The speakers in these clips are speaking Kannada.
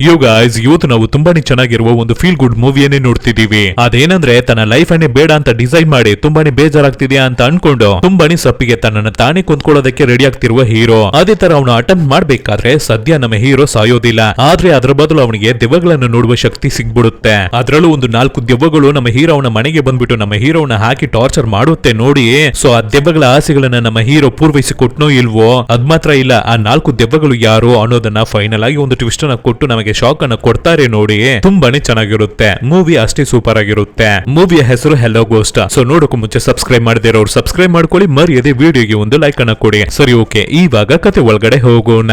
ಯು ಗೈಸ್, ಇವತ್ತು ನಾವು ತುಂಬಾನೇ ಚೆನ್ನಾಗಿರುವ ಒಂದು ಫೀಲ್ ಗುಡ್ ಮೂವಿಯನ್ನೇ ನೋಡ್ತಿದೀವಿ. ಅದೇನಂದ್ರೆ ತನ್ನ ಲೈಫ್ ಅನ್ನೇ ಬೇಡ ಅಂತ ಡಿಸೈಡ್ ಮಾಡಿ ತುಂಬಾನೇ ಬೇಜಾರಾಗ್ತಿದ್ಯಾ ಅಂತ ಅನ್ಕೊಂಡು ತುಂಬಾನೇ ಸಪ್ಪಿಗೆ ತನ್ನನ್ನು ತಾನೇ ಕೊಂದ್ಕೊಳ್ಳೋದಕ್ಕೆ ರೆಡಿ ಆಗ್ತಿರುವ ಹೀರೋ. ಅದೇ ತರ ಅವನು ಅಟೆಂಪ್ಟ್ ಮಾಡ್ಬೇಕಾದ್ರೆ ಸದ್ಯ ನಮ್ಮ ಹೀರೋ ಸಾಯೋದಿಲ್ಲ, ಆದ್ರೆ ಅದರ ಬದಲು ಅವನಿಗೆ ದೆವ್ವಗಳನ್ನು ನೋಡುವ ಶಕ್ತಿ ಸಿಗ್ಬಿಡುತ್ತೆ. ಅದ್ರಲ್ಲೂ ಒಂದು 4 ದೆವ್ವಗಳು ನಮ್ಮ ಹೀರೋ ಅವನ ಮನೆಗೆ ಬಂದ್ಬಿಟ್ಟು ನಮ್ಮ ಹೀರೋನ ಹಾಕಿ ಟಾರ್ಚರ್ ಮಾಡುತ್ತೆ ನೋಡಿ. ಸೊ ಆ ದೆವ್ವಗಳ ಆಸೆಗಳನ್ನ ನಮ್ಮ ಹೀರೋ ಪೂರ್ವೈಸಿ ಕೊಟ್ನೋ ಇಲ್ವೋ ಅದ್ ಮಾತ್ರ ಇಲ್ಲ, ಆ 4 ದೆವ್ವಗಳು ಯಾರು ಅನ್ನೋದನ್ನ ಫೈನಲ್ ಆಗಿ ಒಂದು ಟ್ವಿಸ್ಟ್ ಅನ್ನ ಕೊಟ್ಟು ನಮಗೆ ಶಾಕ್ ಅನ್ನು ಕೊಡ್ತಾರೆ ನೋಡಿ. ತುಂಬಾನೇ ಚೆನ್ನಾಗಿರುತ್ತೆ ಮೂವಿ, ಅಷ್ಟೇ ಸೂಪರ್ ಆಗಿರುತ್ತೆ. ಮೂವಿಯ ಹೆಸರು ಹೆಲೋ ಗೋಸ್ಟ್. ಸೊ ನೋಡೋಕು ಮುಂಚೆ ಸಬ್ಸ್ಕ್ರೈಬ್ ಮಾಡದಿರೋರು ಸಬ್ಸ್ಕ್ರೈಬ್ ಮಾಡ್ಕೊಳ್ಳಿ, ಮರೆಯದೆ ವಿಡಿಯೋಗೆ ಒಂದು ಲೈಕ್ ಅನ್ನ ಕೊಡಿ. ಸರಿ, ಓಕೆ, ಇವಾಗ ಕತೆ ಒಳಗಡೆ ಹೋಗೋಣ.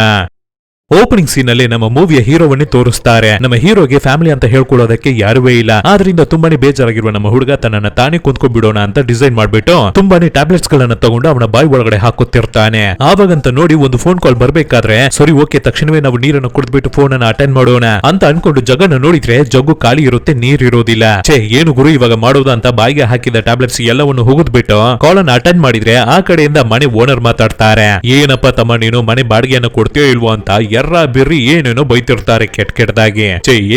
ಓಪನಿಂಗ್ ಸೀನ್ ಅಲ್ಲಿ ನಮ್ಮ ಮೂವಿಯ ಹೀರೋವನ್ನೇ ತೋರಿಸ್ತಾರೆ. ನಮ್ಮ ಹೀರೋಗೆ ಫ್ಯಾಮಿಲಿ ಅಂತ ಹೇಳ್ಕೊಳ್ಳೋದಕ್ಕೆ ಯಾರುವೇ ಇಲ್ಲ, ಆದ್ರಿಂದ ತುಂಬಾನೇ ಬೇಜಾರಾಗಿರುವ ನಮ್ಮ ಹುಡುಗ ತನ್ನನ್ನ ತಾನೇ ಕುಂತ್ಕೊಂಡ್ಬಿಡೋಣ ಅಂತ ಡಿಸೈನ್ ಮಾಡ್ಬಿಟ್ಟು ತುಂಬಾನೇ ಟ್ಯಾಬ್ಲೆಟ್ಸ್ ಗಳನ್ನ ತಗೊಂಡು ಅವನ ಬಾಯಿ ಒಳಗಡೆ ಹಾಕುತ್ತಿರ್ತಾನೆ. ಆವಾಗಂತ ನೋಡಿ ಒಂದು ಫೋನ್ ಕಾಲ್ ಬರ್ಬೇಕಾದ್ರೆ ಸರಿ ಓಕೆ ತಕ್ಷಣವೇ ನಾವು ನೀರನ್ನು ಕುಡಿದ್ಬಿಟ್ಟು ಫೋನ್ ಅನ್ನ ಅಟೆಂಡ್ ಮಾಡೋಣ ಅಂತ ಅನ್ಕೊಂಡು ಜಗ್ಗನ್ನ ನೋಡಿದ್ರೆ ಜಗ್ಗು ಖಾಲಿ ಇರುತ್ತೆ, ನೀರ್ ಇರೋದಿಲ್ಲ. ಏನು ಗುರು ಇವಾಗ ಮಾಡೋದು ಅಂತ ಬಾಯಿಗೆ ಹಾಕಿದ ಟ್ಯಾಬ್ಲೆಟ್ಸ್ ಎಲ್ಲವನ್ನು ಹೋಗದ್ಬಿಟ್ಟು ಕಾಲ್ ಅನ್ನ ಅಟೆಂಡ್ ಮಾಡಿದ್ರೆ ಆ ಕಡೆಯಿಂದ ಮನೆ ಓನರ್ ಮಾತಾಡ್ತಾರೆ. ಏನಪ್ಪ ತಮ್ಮ ನೀನು ಮನೆ ಬಾಡಿಗೆಯನ್ನು ಕೊಡ್ತೀಯೋ ಇಲ್ವೋ ಅಂತ ಎರ್ರ ಬಿರ್ರಿ ಏನೇನೋ ಬೈತಿರ್ತಾರೆ ಕೆಟ್ಟದಾಗಿ.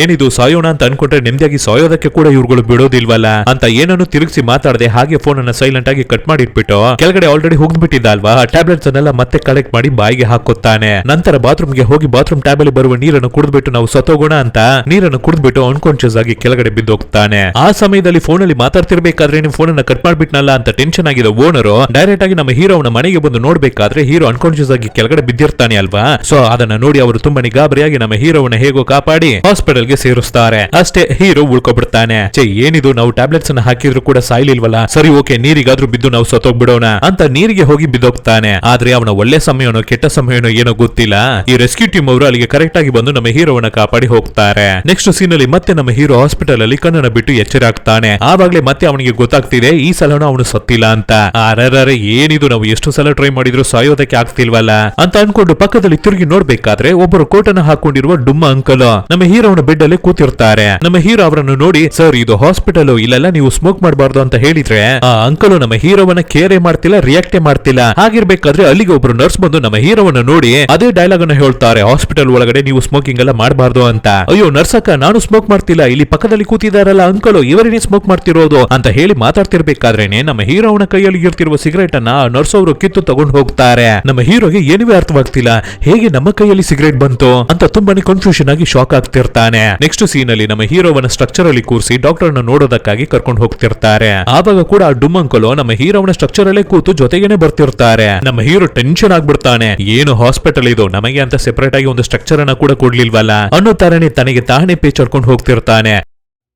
ಏನಿದು ಸಾಯೋಣ ಅಂತ ಅನ್ಕೊಂಡ್ರೆ ನೆಮ್ಮದಿಯಾಗಿ ಸಾಯೋದಕ್ಕೆ ಕೂಡ ಇವ್ರುಗಳು ಬಿಡೋದಿಲ್ವಲ್ಲ ಅಂತ ಏನನ್ನು ತಿರುಗಿಸಿ ಮಾತಾಡದೆ ಹಾಗೆ ಫೋನ್ ಅನ್ನ ಸೈಲೆಂಟ್ ಆಗಿ ಕಟ್ ಮಾಡಿಟ್ಬಿಟ್ಟು ಕೆಳಗಡೆ ಆಲ್ರೆಡಿ ಹೋಗ್ಬಿಟ್ಟಿದ್ದಲ್ವಾ ಆ ಟ್ಯಾಬ್ಲೆಟ್ಸ್ ಅನ್ನೆಲ್ಲ ಮತ್ತೆ ಕಲೆಕ್ಟ್ ಮಾಡಿ ಬಾಯಿಗೆ ಹಾಕುತ್ತಾನೆ. ನಂತರ ಬಾತ್ರೂಮ್ ಗೆ ಹೋಗಿ ಬಾತ್ರೂಮ್ ಟ್ಯಾಬ್ ಅಲ್ಲಿ ಬರುವ ನೀರನ್ನು ಕುಡಿದ್ಬಿಟ್ಟು ನಾವು ಸತ್ತೋಗೋಣ ಅಂತ ನೀರನ್ನು ಕುಡಿದ್ಬಿಟ್ಟು ಅನ್ಕಾನ್ಶಿಯಸ್ ಆಗಿ ಕೆಳಗಡೆ ಬಿದ್ದೋಗ್ತಾನೆ. ಆ ಸಮಯದಲ್ಲಿ ಫೋನ್ ಅಲ್ಲಿ ಮಾತಾಡ್ತಿರ್ಬೇಕಾದ್ರೆ ನೀವು ಫೋನ್ ಅನ್ನ ಕಟ್ ಮಾಡ್ಬಿಟ್ನಲ್ಲ ಅಂತ ಟೆನ್ಷನ್ ಆಗಿದ ಓನರು ಡೈರೆಕ್ಟ್ ಆಗಿ ನಮ್ಮ ಹೀರೋನ ಮನೆಗೆ ಬಂದು ನೋಡ್ಬೇಕಾದ್ರೆ ಹೀರೋ ಅನ್ಕಾನ್ಶಿಯಸ್ ಆಗಿ ಕೆಳಗಡೆ ಬಿದ್ದಿರ್ತಾನೆ ಅಲ್ವಾ. ಸೊ ಅದನ್ನ ನೋಡಿ ಅವರು ತುಂಬಾನೇ ಗಾಬರಿಯಾಗಿ ನಮ್ಮ ಹೀರೋವನ್ನ ಹೇಗೋ ಕಾಪಾಡಿ ಹಾಸ್ಪಿಟಲ್ ಗೆ ಸೇರಿಸ್ತಾರೆ. ಅಷ್ಟೇ ಹೀರೋ ಉಳ್ಕೊಬಿಡ್ತಾನೆ. ಏನಿದು ನಾವು ಟ್ಯಾಬ್ಲೆಟ್ಸ್ ಅನ್ನ ಹಾಕಿದ್ರು ಕೂಡ ಸಾಯ್ಲಿಲ್ವಲ್ಲ, ಸರಿ ಓಕೆ ನೀರಿಗಾದ್ರೂ ಬಿದ್ದು ನಾವು ಸತ್ತೋಗ್ಬಿಡೋಣ ಅಂತ ನೀರಿಗೆ ಹೋಗಿ ಬಿದ್ದೋಗ್ತಾನೆ. ಆದ್ರೆ ಅವನ ಒಳ್ಳೆ ಸಮಯನೋ ಕೆಟ್ಟ ಸಮಯನೋ ಏನೋ ಗೊತ್ತಿಲ್ಲ, ಈ ರೆಸ್ಕ್ಯೂ ಟೀಮ್ ಅವರು ಅಲ್ಲಿಗೆ ಕರೆಕ್ಟ್ ಆಗಿ ಬಂದು ನಮ್ಮ ಹೀರೋವನ್ನ ಕಾಪಾಡಿ ಹೋಗ್ತಾರೆ. ನೆಕ್ಸ್ಟ್ ಸೀನ್ ಅಲ್ಲಿ ಮತ್ತೆ ನಮ್ಮ ಹೀರೋ ಹಾಸ್ಪಿಟಲ್ ಅಲ್ಲಿ ಕಣ್ಣನ್ನ ಬಿಟ್ಟು ಎಚ್ಚರ ಆಗ್ತಾನೆ. ಆವಾಗ್ಲೇ ಮತ್ತೆ ಅವನಿಗೆ ಗೊತ್ತಾಗ್ತಿದೆ ಈ ಸಲನೂ ಅವನು ಸತ್ತಿಲ್ಲ ಅಂತ. ಅರೆ ಏನಿದು ನಾವು ಎಷ್ಟು ಸಲ ಟ್ರೈ ಮಾಡಿದ್ರು ಸಾಯೋದಕ್ಕೆ ಆಗ್ತಿಲ್ವಲ್ಲ ಅಂತ ಅನ್ಕೊಂಡು ಪಕ್ಕದಲ್ಲಿ ತಿರುಗಿ ನೋಡ್ಬೇಕಾದ್ರೆ ಒಬ್ಬರು ಕೋಟನ್ನ ಹಾಕೊಂಡಿರುವ ಡುಮ್ಮ ಅಂಕಲ್ ನಮ್ಮ ಹೀರೋನ ಬೆಡ್ ಅಲ್ಲಿ ಕೂತಿರ್ತಾರೆ. ನಮ್ಮ ಹೀರೋ ಅವರನ್ನು ನೋಡಿ ಸರ್ ಇದು ಹಾಸ್ಪಿಟಲ್, ಇಲ್ಲೆಲ್ಲ ನೀವು ಸ್ಮೋಕ್ ಮಾಡಬಾರ್ದು ಅಂತ ಹೇಳಿದ್ರೆ ಆ ಅಂಕಲ್ ನಮ್ಮ ಹೀರೋವನ್ನ ಕೇರೆ ಮಾಡ್ತಿಲ್ಲ, ರಿಯಾಕ್ಟೇ ಮಾಡ್ತಿಲ್ಲ. ಹಾಗಿರ್ಬೇಕಾದ್ರೆ ಅಲ್ಲಿಗೆ ಒಬ್ರು ನರ್ಸ್ ಬಂದು ನಮ್ಮ ಹೀರೋವನ್ನ ನೋಡಿ ಅದೇ ಡೈಲಾಗ್ ಅನ್ನ ಹೇಳ್ತಾರೆ, ಹಾಸ್ಪಿಟಲ್ ಒಳಗಡೆ ನೀವು ಸ್ಮೋಕಿಂಗ್ ಎಲ್ಲ ಮಾಡಬಾರ್ದು ಅಂತ. ಅಯ್ಯೋ ನರ್ಸಕ್ಕ ನಾನು ಸ್ಮೋಕ್ ಮಾಡ್ತಿಲ್ಲ, ಇಲ್ಲಿ ಪಕ್ಕದಲ್ಲಿ ಕೂತಿದಾರಲ್ಲ ಅಂಕಲ್ ಇವರೇನೇ ಸ್ಮೋಕ್ ಮಾಡ್ತಿರೋದು ಅಂತ ಹೇಳಿ ಮಾತಾಡ್ತಿರ್ಬೇಕಾದ್ರೇನೆ ನಮ್ಮ ಹೀರೋವನ ಕೈಯಲ್ಲಿ ಇರ್ತಿರುವ ಸಿಗರೇಟ್ ಅನ್ನ ನರ್ಸ್ ಅವರು ಕಿತ್ತು ತಗೊಂಡು ಹೋಗ್ತಾರೆ. ನಮ್ಮ ಹೀರೋಗೆ ಏನುವೇ ಅರ್ಥವಾಗ್ತಿಲ್ಲ, ಹೇಗೆ ನಮ್ಮ ಕೈಯಲ್ಲಿ ಸಿಗರೇಟ್ ಬಂತು ಅಂತ ತುಂಬಾನೇ ಕನ್ಫ್ಯೂಷನ್ ಆಗಿ ಶಾಕ್ ಆಗ್ತಿರ್ತಾನೆ. ನೆಕ್ಸ್ಟ್ ಸೀನ್ ಅಲ್ಲಿ ನಮ್ಮ ಹೀರೋವನ ಸ್ಟ್ರಕ್ಚರ್ ಅಲ್ಲಿ ಕೂರಿಸಿ ಡಾಕ್ಟರ್ ಅನ್ನು ನೋಡೋದಕ್ಕಾಗಿ ಕರ್ಕೊಂಡು ಹೋಗ್ತಿರ್ತಾರೆ. ಆವಾಗ ಕೂಡ ಆ ಡುಮ್ಮಂಕಲು ನಮ್ಮ ಹೀರೋವನ ಸ್ಟ್ರಕ್ಚರ್ ಅಲ್ಲೇ ಕೂತು ಜೊತೆಗೇನೆ ಬರ್ತಿರ್ತಾರೆ. ನಮ್ಮ ಹೀರೋ ಟೆನ್ಷನ್ ಆಗ್ಬಿಡ್ತಾನೆ, ಏನು ಹಾಸ್ಪಿಟಲ್ ಇದು, ನಮಗೆ ಅಂತ ಸೆಪರೇಟ್ ಆಗಿ ಒಂದು ಸ್ಟ್ರಕ್ಚರ್ ಅನ್ನ ಕೂಡ ಕೊಡ್ಲಿಲ್ವಲ್ಲ ಅನ್ನೋ ತರನೇ ತನಗೆ ತಾನೇ ಪೇಚಾಡ್ಕೊಂಡು ಹೋಗ್ತಿರ್ತಾನೆ.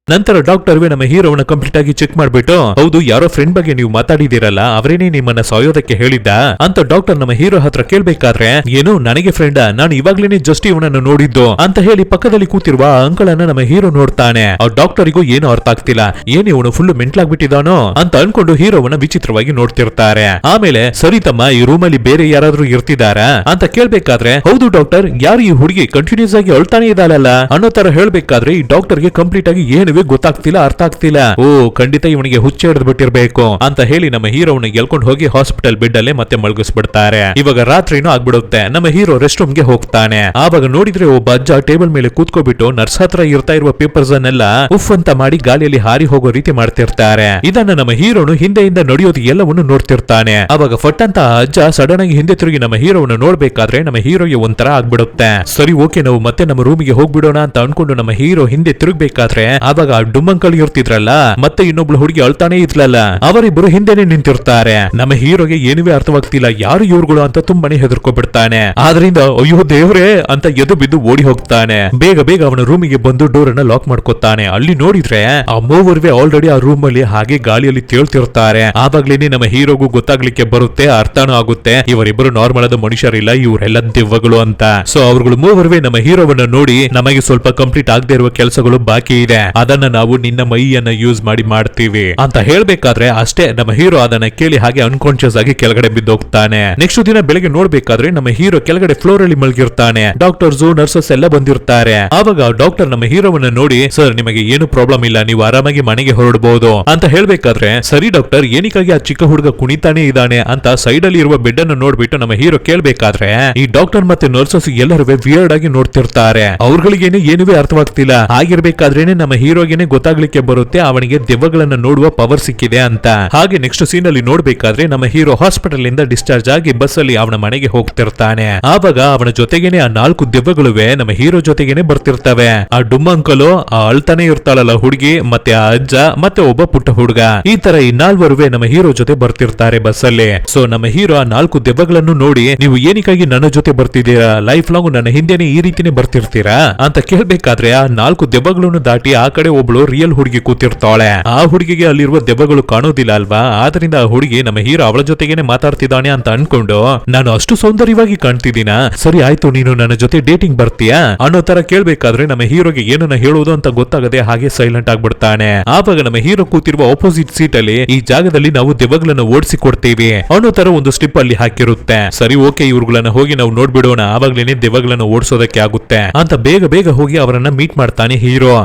ನಂತರ ಡಾಕ್ಟರ್ ನಮ್ಮ ಹೀರೋವನ್ನ ಕಂಪ್ಲೀಟ್ ಆಗಿ ಚೆಕ್ ಮಾಡ್ಬಿಟ್ಟು ಹೌದು ಯಾರೋ ಫ್ರೆಂಡ್ ಬಗ್ಗೆ ನೀವು ಮಾತಾಡಿದಿರಲ್ಲ ಅವರೇನೇ ನಿಮ್ಮನ್ನ ಸಾಯೋದಕ್ಕೆ ಹೇಳಿದ್ದ ಅಂತ ಡಾಕ್ಟರ್ ನಮ್ಮ ಹೀರೋ ಹತ್ರ ಕೇಳ್ಬೇಕಾದ್ರೆ ಏನು ನನಗೆ ಫ್ರೆಂಡ್, ನಾನು ಇವಾಗ್ಲೇನೆ ಜಸ್ಟ್ ಇವನನ್ನು ನೋಡಿದ್ದು ಅಂತ ಹೇಳಿ ಪಕ್ಕದಲ್ಲಿ ಕೂತಿರುವ ಅಂಕಲ್ ಅನ್ನ ನಮ್ಮ ಹೀರೋ ನೋಡ್ತಾನೆ. ಆ ಡಾಕ್ಟರಿಗೂ ಏನು ಅರ್ಥ ಆಗ್ತಿಲ್ಲ, ಏನು ಇವನು ಫುಲ್ ಮೆಂಟ್ಲಾಗ್ಬಿಟ್ಟಿದಾನೋ ಅಂತ ಅನ್ಕೊಂಡು ಹೀರೋವನ್ನ ವಿಚಿತ್ರವಾಗಿ ನೋಡ್ತಿರ್ತಾರೆ. ಆಮೇಲೆ ಸರಿ ತಮ್ಮ ಈ ರೂಮ್ ಅಲ್ಲಿ ಬೇರೆ ಯಾರಾದ್ರೂ ಇರ್ತಿದಾರ ಅಂತ ಕೇಳ್ಬೇಕಾದ್ರೆ ಹೌದು ಡಾಕ್ಟರ್, ಯಾರು ಈ ಹುಡುಗಿ ಕಂಟಿನ್ಯೂಸ್ ಆಗಿ ಅಳ್ತಾನೆ ಇದ್ದಾಳಲ್ಲ ಅನ್ನೋ ತರ ಹೇಳ್ಬೇಕಾದ್ರೆ ಈ ಡಾಕ್ಟರ್ಗೆ ಕಂಪ್ಲೀಟ್ ಆಗಿ ಏನು ಗೊತ್ತಾಗ್ತಿಲ್ಲ, ಅರ್ಥ ಆಗ್ತಿಲ್ಲ. ಓ ಖಂಡಿತ ಇವನಿಗೆ ಹುಚ್ಚ ಹಿಡಿದು ಬಿಟ್ಟಿರ್ಬೇಕು ಅಂತ ಹೇಳಿ ನಮ್ಮ ಹೀರೋವನ್ನ ಗೆಲ್ಕೊಂಡು ಹೋಗಿ ಹಾಸ್ಪಿಟಲ್ ಬೆಡ್ ಅಲ್ಲೇ ಮತ್ತೆ ಮಲಗಿಸ್ಬಿಡ್ತಾರೆ. ಇವಾಗ ರಾತ್ರಿನೂ ಆಗ್ಬಿಡುತ್ತೆ. ನಮ್ಮ ಹೀರೋ ರೆಸ್ಟ್ ರೂಮ್ ಗೆ ಹೋಗ್ತಾನೆ. ಆವಾಗ ನೋಡಿದ್ರೆ ಒಬ್ಬ ಅಜ್ಜ ಟೇಬಲ್ ಮೇಲೆ ಕೂತ್ಕೋಬಿಟ್ಟು ನರ್ಸ್ ಹತ್ರ ಇರ್ತಾ ಇರುವ ಪೇಪರ್ಸ್ ಅನ್ನೆಲ್ಲ ಉಫ್ ಅಂತ ಮಾಡಿ ಗಾಳಿಯಲ್ಲಿ ಹಾರಿ ಹೋಗೋ ರೀತಿ ಮಾಡ್ತಿರ್ತಾರೆ. ಇದನ್ನ ನಮ್ಮ ಹೀರೋನು ಹಿಂದೆಯಿಂದ ನಡೆಯೋದು ಎಲ್ಲವನ್ನು ನೋಡ್ತಿರ್ತಾನೆ. ಅವಾಗ ಫಟ್ ಅಂತ ಅಜ್ಜ ಸಡನ್ ಆಗಿ ಹಿಂದೆ ತಿರುಗಿ ನಮ್ಮ ಹೀರೋವನ್ನ ನೋಡ್ಬೇಕಾದ್ರೆ ನಮ್ಮ ಹೀರೋಗೆ ಒಂಥರ ಆಗ್ಬಿಡುತ್ತೆ. ಸರಿ ಓಕೆ ನಾವು ಮತ್ತೆ ನಮ್ಮ ರೂಮಿಗೆ ಹೋಗ್ಬಿಡೋಣ ಅಂತ ಅನ್ಕೊಂಡು ನಮ್ಮ ಹೀರೋ ಹಿಂದೆ ತಿರುಗ್ಬೇಕಾದ್ರೆ ಆವಾಗ ಡುಮ್ಮಂಕಲ್ ಇರ್ತಿದ್ರಲ್ಲ ಮತ್ತೆ ಇನ್ನೊಬ್ಳು ಹುಡುಗಿ ಅಳ್ತಾನೆ ಇದ್ಲಲ್ಲ ಅವರಿಬ್ಬರು ಹಿಂದೆನೆ ನಿಂತಿರ್ತಾರೆ. ನಮ್ಮ ಹೀರೋಗೆ ಏನುವೇ ಅರ್ಥವಾಗ್ತಿಲ್ಲ, ಯಾರು ಇವ್ರುಗಳು ಅಂತ ತುಂಬಾನೇ ಹೆದರ್ಕೊಬಿಡ್ತಾನೆ. ಆದ್ರಿಂದ ಅಯ್ಯೋ ದೇವ್ರೇ ಅಂತ ಎದು ಬಿದ್ದು ಓಡಿ ಹೋಗ್ತಾನೆ. ಬೇಗ ಬೇಗ ಅವನ ರೂಮಿಗೆ ಬಂದು ಡೋರ್ ಅನ್ನ ಲಾಕ್ ಮಾಡ್ಕೊತಾನೆ. ಅಲ್ಲಿ ನೋಡಿದ್ರೆ ಆ ಮೂವರ್ವೇ ಆಲ್ರೆಡಿ ಆ ರೂಮ್ ಅಲ್ಲಿ ಹಾಗೆ ಗಾಳಿಯಲ್ಲಿ ತೇಳ್ತಿರ್ತಾರೆ. ಆವಾಗ್ಲೇನೆ ನಮ್ಮ ಹೀರೋಗೂ ಗೊತ್ತಾಗ್ಲಿಕ್ಕೆ ಬರುತ್ತೆ, ಅರ್ಥನೂ ಆಗುತ್ತೆ ಇವರಿಬ್ಬರು ನಾರ್ಮಲ್ ಆದ ಮನುಷ್ಯರಿಲ್ಲ, ಇವರೆಲ್ಲ ದೆವ್ವಗಳು ಅಂತ. ಸೊ ಅವ್ರುಗಳು ಮೂವರ್ವೇ ನಮ್ಮ ಹೀರೋವನ್ನ ನೋಡಿ ನಮಗೆ ಸ್ವಲ್ಪ ಕಂಪ್ಲೀಟ್ ಆಗದೆ ಇರುವ ಕೆಲಸಗಳು ಬಾಕಿ ಇದೆ, ಅದನ್ನ ನಾವು ನಿನ್ನ ಮೈಯನ್ನ ಯೂಸ್ ಮಾಡಿ ಮಾಡ್ತೀವಿ ಅಂತ ಹೇಳ್ಬೇಕಾದ್ರೆ ಅಷ್ಟೇ ನಮ್ಮ ಹೀರೋ ಅದನ್ನ ಕೇಳಿ ಹಾಗೆ ಅನ್ಕಾನ್ಶಿಯಸ್ ಆಗಿ ಕೆಳಗಡೆ ಬಿದ್ದೋಗ್ತಾನೆ. ನೆಕ್ಸ್ಟ್ ದಿನ ಬೆಳಗ್ಗೆ ನೋಡ್ಬೇಕಾದ್ರೆ ನಮ್ಮ ಹೀರೋ ಕೆಳಗಡೆ ಫ್ಲೋರ್ ಅಲ್ಲಿ ಮಲಗಿರ್ತಾನೆ. ಡಾಕ್ಟರ್ಸ್ ನರ್ಸಸ್ ಎಲ್ಲ ಬಂದಿರ್ತಾರೆ. ಆವಾಗ ಡಾಕ್ಟರ್ ನಮ್ಮ ಹೀರೋವನ್ನ ನೋಡಿ, ಸರ್ ನಿಮಗೆ ಏನು ಪ್ರಾಬ್ಲಮ್ ಇಲ್ಲ, ನೀವು ಆರಾಮಾಗಿ ಮನೆಗೆ ಹೊರಡಬಹುದು ಅಂತ ಹೇಳ್ಬೇಕಾದ್ರೆ, ಸರಿ ಡಾಕ್ಟರ್ ಏನಕ್ಕಾಗಿ ಆ ಚಿಕ್ಕ ಹುಡುಗ ಕುಣಿತಾನೆ ಇದ್ದಾನೆ ಅಂತ ಸೈಡ್ ಅಲ್ಲಿ ಇರುವ ಬೆಡ್ ಅನ್ನು ನೋಡ್ಬಿಟ್ಟು ನಮ್ಮ ಹೀರೋ ಕೇಳ್ಬೇಕಾದ್ರೆ, ಈ ಡಾಕ್ಟರ್ ಮತ್ತೆ ನರ್ಸಸ್ ಎಲ್ಲರೂ ವಿಯರ್ಡ್ ಆಗಿ ನೋಡ್ತಿರ್ತಾರೆ. ಅವ್ರಗಳಿಗೇನೆ ಏನುವೇ ಅರ್ಥವಾಗ್ತಿಲ್ಲ. ಆಗಿರ್ಬೇಕಾದ್ರೇನೆ ನಮ್ಮ ಹೀರೋಗೆನೆ ಗೊತ್ತಾಗ್ಲಿಕ್ಕೆ ಬರುತ್ತೆ ಅವನಿಗೆ ದೆವ್ವಗಳನ್ನ ನೋಡುವ ಪವರ್ ಸಿಕ್ಕಿದೆ ಅಂತ. ಹಾಗೆ ನೆಕ್ಸ್ಟ್ ಸೀನ್ ಅಲ್ಲಿ ನೋಡ್ಬೇಕಾದ್ರೆ ನಮ್ಮ ಹೀರೋ ಹಾಸ್ಪಿಟಲ್ ಇಂದ ಡಿಸ್ಚಾರ್ಜ್ ಆಗಿ ಬಸ್ ಅಲ್ಲಿ ಅವನ ಮನೆಗೆ ಹೋಗ್ತಿರ್ತಾನೆ. ಆವಾಗ ಅವನ ಜೊತೆಗೇನೆ ಆ 4 ದೆವ್ವಗಳುವೆ ನಮ್ಮ ಹೀರೋ ಜೊತೆಗೇನೆ ಬರ್ತಿರ್ತವೆ. ಆ ಡುಮ್ಮ ಅಂಕಲು, ಆ ಅಳ್ತಾನೆ ಇರ್ತಾಳಲ್ಲ ಹುಡುಗಿ, ಮತ್ತೆ ಆ ಅಜ್ಜ, ಮತ್ತೆ ಒಬ್ಬ ಪುಟ್ಟ ಹುಡುಗ, ಈ ತರ ಈ 4 ನಮ್ಮ ಹೀರೋ ಜೊತೆ ಬರ್ತಿರ್ತಾರೆ ಬಸ್ ಅಲ್ಲಿ. ಸೊ ನಮ್ಮ ಹೀರೋ ಆ 4 ದೆವ್ವಗಳನ್ನು ನೋಡಿ, ನೀವು ಏನಕ್ಕಾಗಿ ನನ್ನ ಜೊತೆ ಬರ್ತಿದ್ದೀರಾ, ಲೈಫ್ ಲಾಂಗ್ ನನ್ನ ಹಿಂದೆನೆ ಈ ರೀತಿನೇ ಬರ್ತಿರ್ತೀರಾ ಅಂತ ಕೇಳ್ಬೇಕಾದ್ರೆ, ಆ 4 ದೆವ್ವಗಳನ್ನು ದಾಟಿ ಆ ಕಡೆ ಒಬ್ಳು ರಿಯಲ್ ಹುಡುಗಿ ಕೂತಿರ್ತಾಳೆ. ಆ ಹುಡುಗಿಗೆ ಅಲ್ಲಿರುವ ದೆವ್ವಗಳು ಕಾಣೋದಿಲ್ಲ ಅಲ್ವಾ, ಆದ್ರಿಂದ ಆ ಹುಡುಗಿ ನಮ್ಮ ಹೀರೋ ಅವಳ ಜೊತೆಗೇನೆ ಮಾತಾಡ್ತಿದ್ದಾನೆ ಅಂತ ಅನ್ಕೊಂಡು, ನಾನು ಅಷ್ಟು ಸೌಂದರ್ಯವಾಗಿ ಕಾಣ್ತಿದ್ದೀನ, ಸರಿ ಆಯ್ತು ನೀನು ನನ್ನ ಜೊತೆ ಡೇಟಿಂಗ್ ಬರ್ತೀಯಾ ಅನ್ನೋ ತರ ಕೇಳ್ಬೇಕಾದ್ರೆ ನಮ್ಮ ಹೀರೋಗೆ ಏನನ್ನ ಹೇಳೋದು ಅಂತ ಗೊತ್ತಾಗದೆ ಹಾಗೆ ಸೈಲೆಂಟ್ ಆಗ್ಬಿಡ್ತಾನೆ. ಆವಾಗ ನಮ್ಮ ಹೀರೋ ಕೂತಿರುವ ಆಪೋಸಿಟ್ ಸೀಟ್ ಅಲ್ಲಿ, ಈ ಜಾಗದಲ್ಲಿ ನಾವು ದೆವ್ವಗಳನ್ನ ಓಡಿಸಿ ಕೊಡ್ತೀವಿ ಅನ್ನೋ ತರ ಒಂದು ಸ್ಲಿಪ್ ಅಲ್ಲಿ ಹಾಕಿರುತ್ತೆ. ಸರಿ ಓಕೆ, ಇವ್ರುಗಳನ್ನ ಹೋಗಿ ನಾವು ನೋಡ್ಬಿಡೋಣ, ಆವಾಗ್ಲೇನೆ ದೆವ್ವಗಳನ್ನ ಓಡಿಸೋದಕ್ಕೆ ಆಗುತ್ತೆ ಅಂತ ಬೇಗ ಬೇಗ ಹೋಗಿ ಅವರನ್ನ ಮೀಟ್ ಮಾಡ್ತಾನೆ ಹೀರೋ.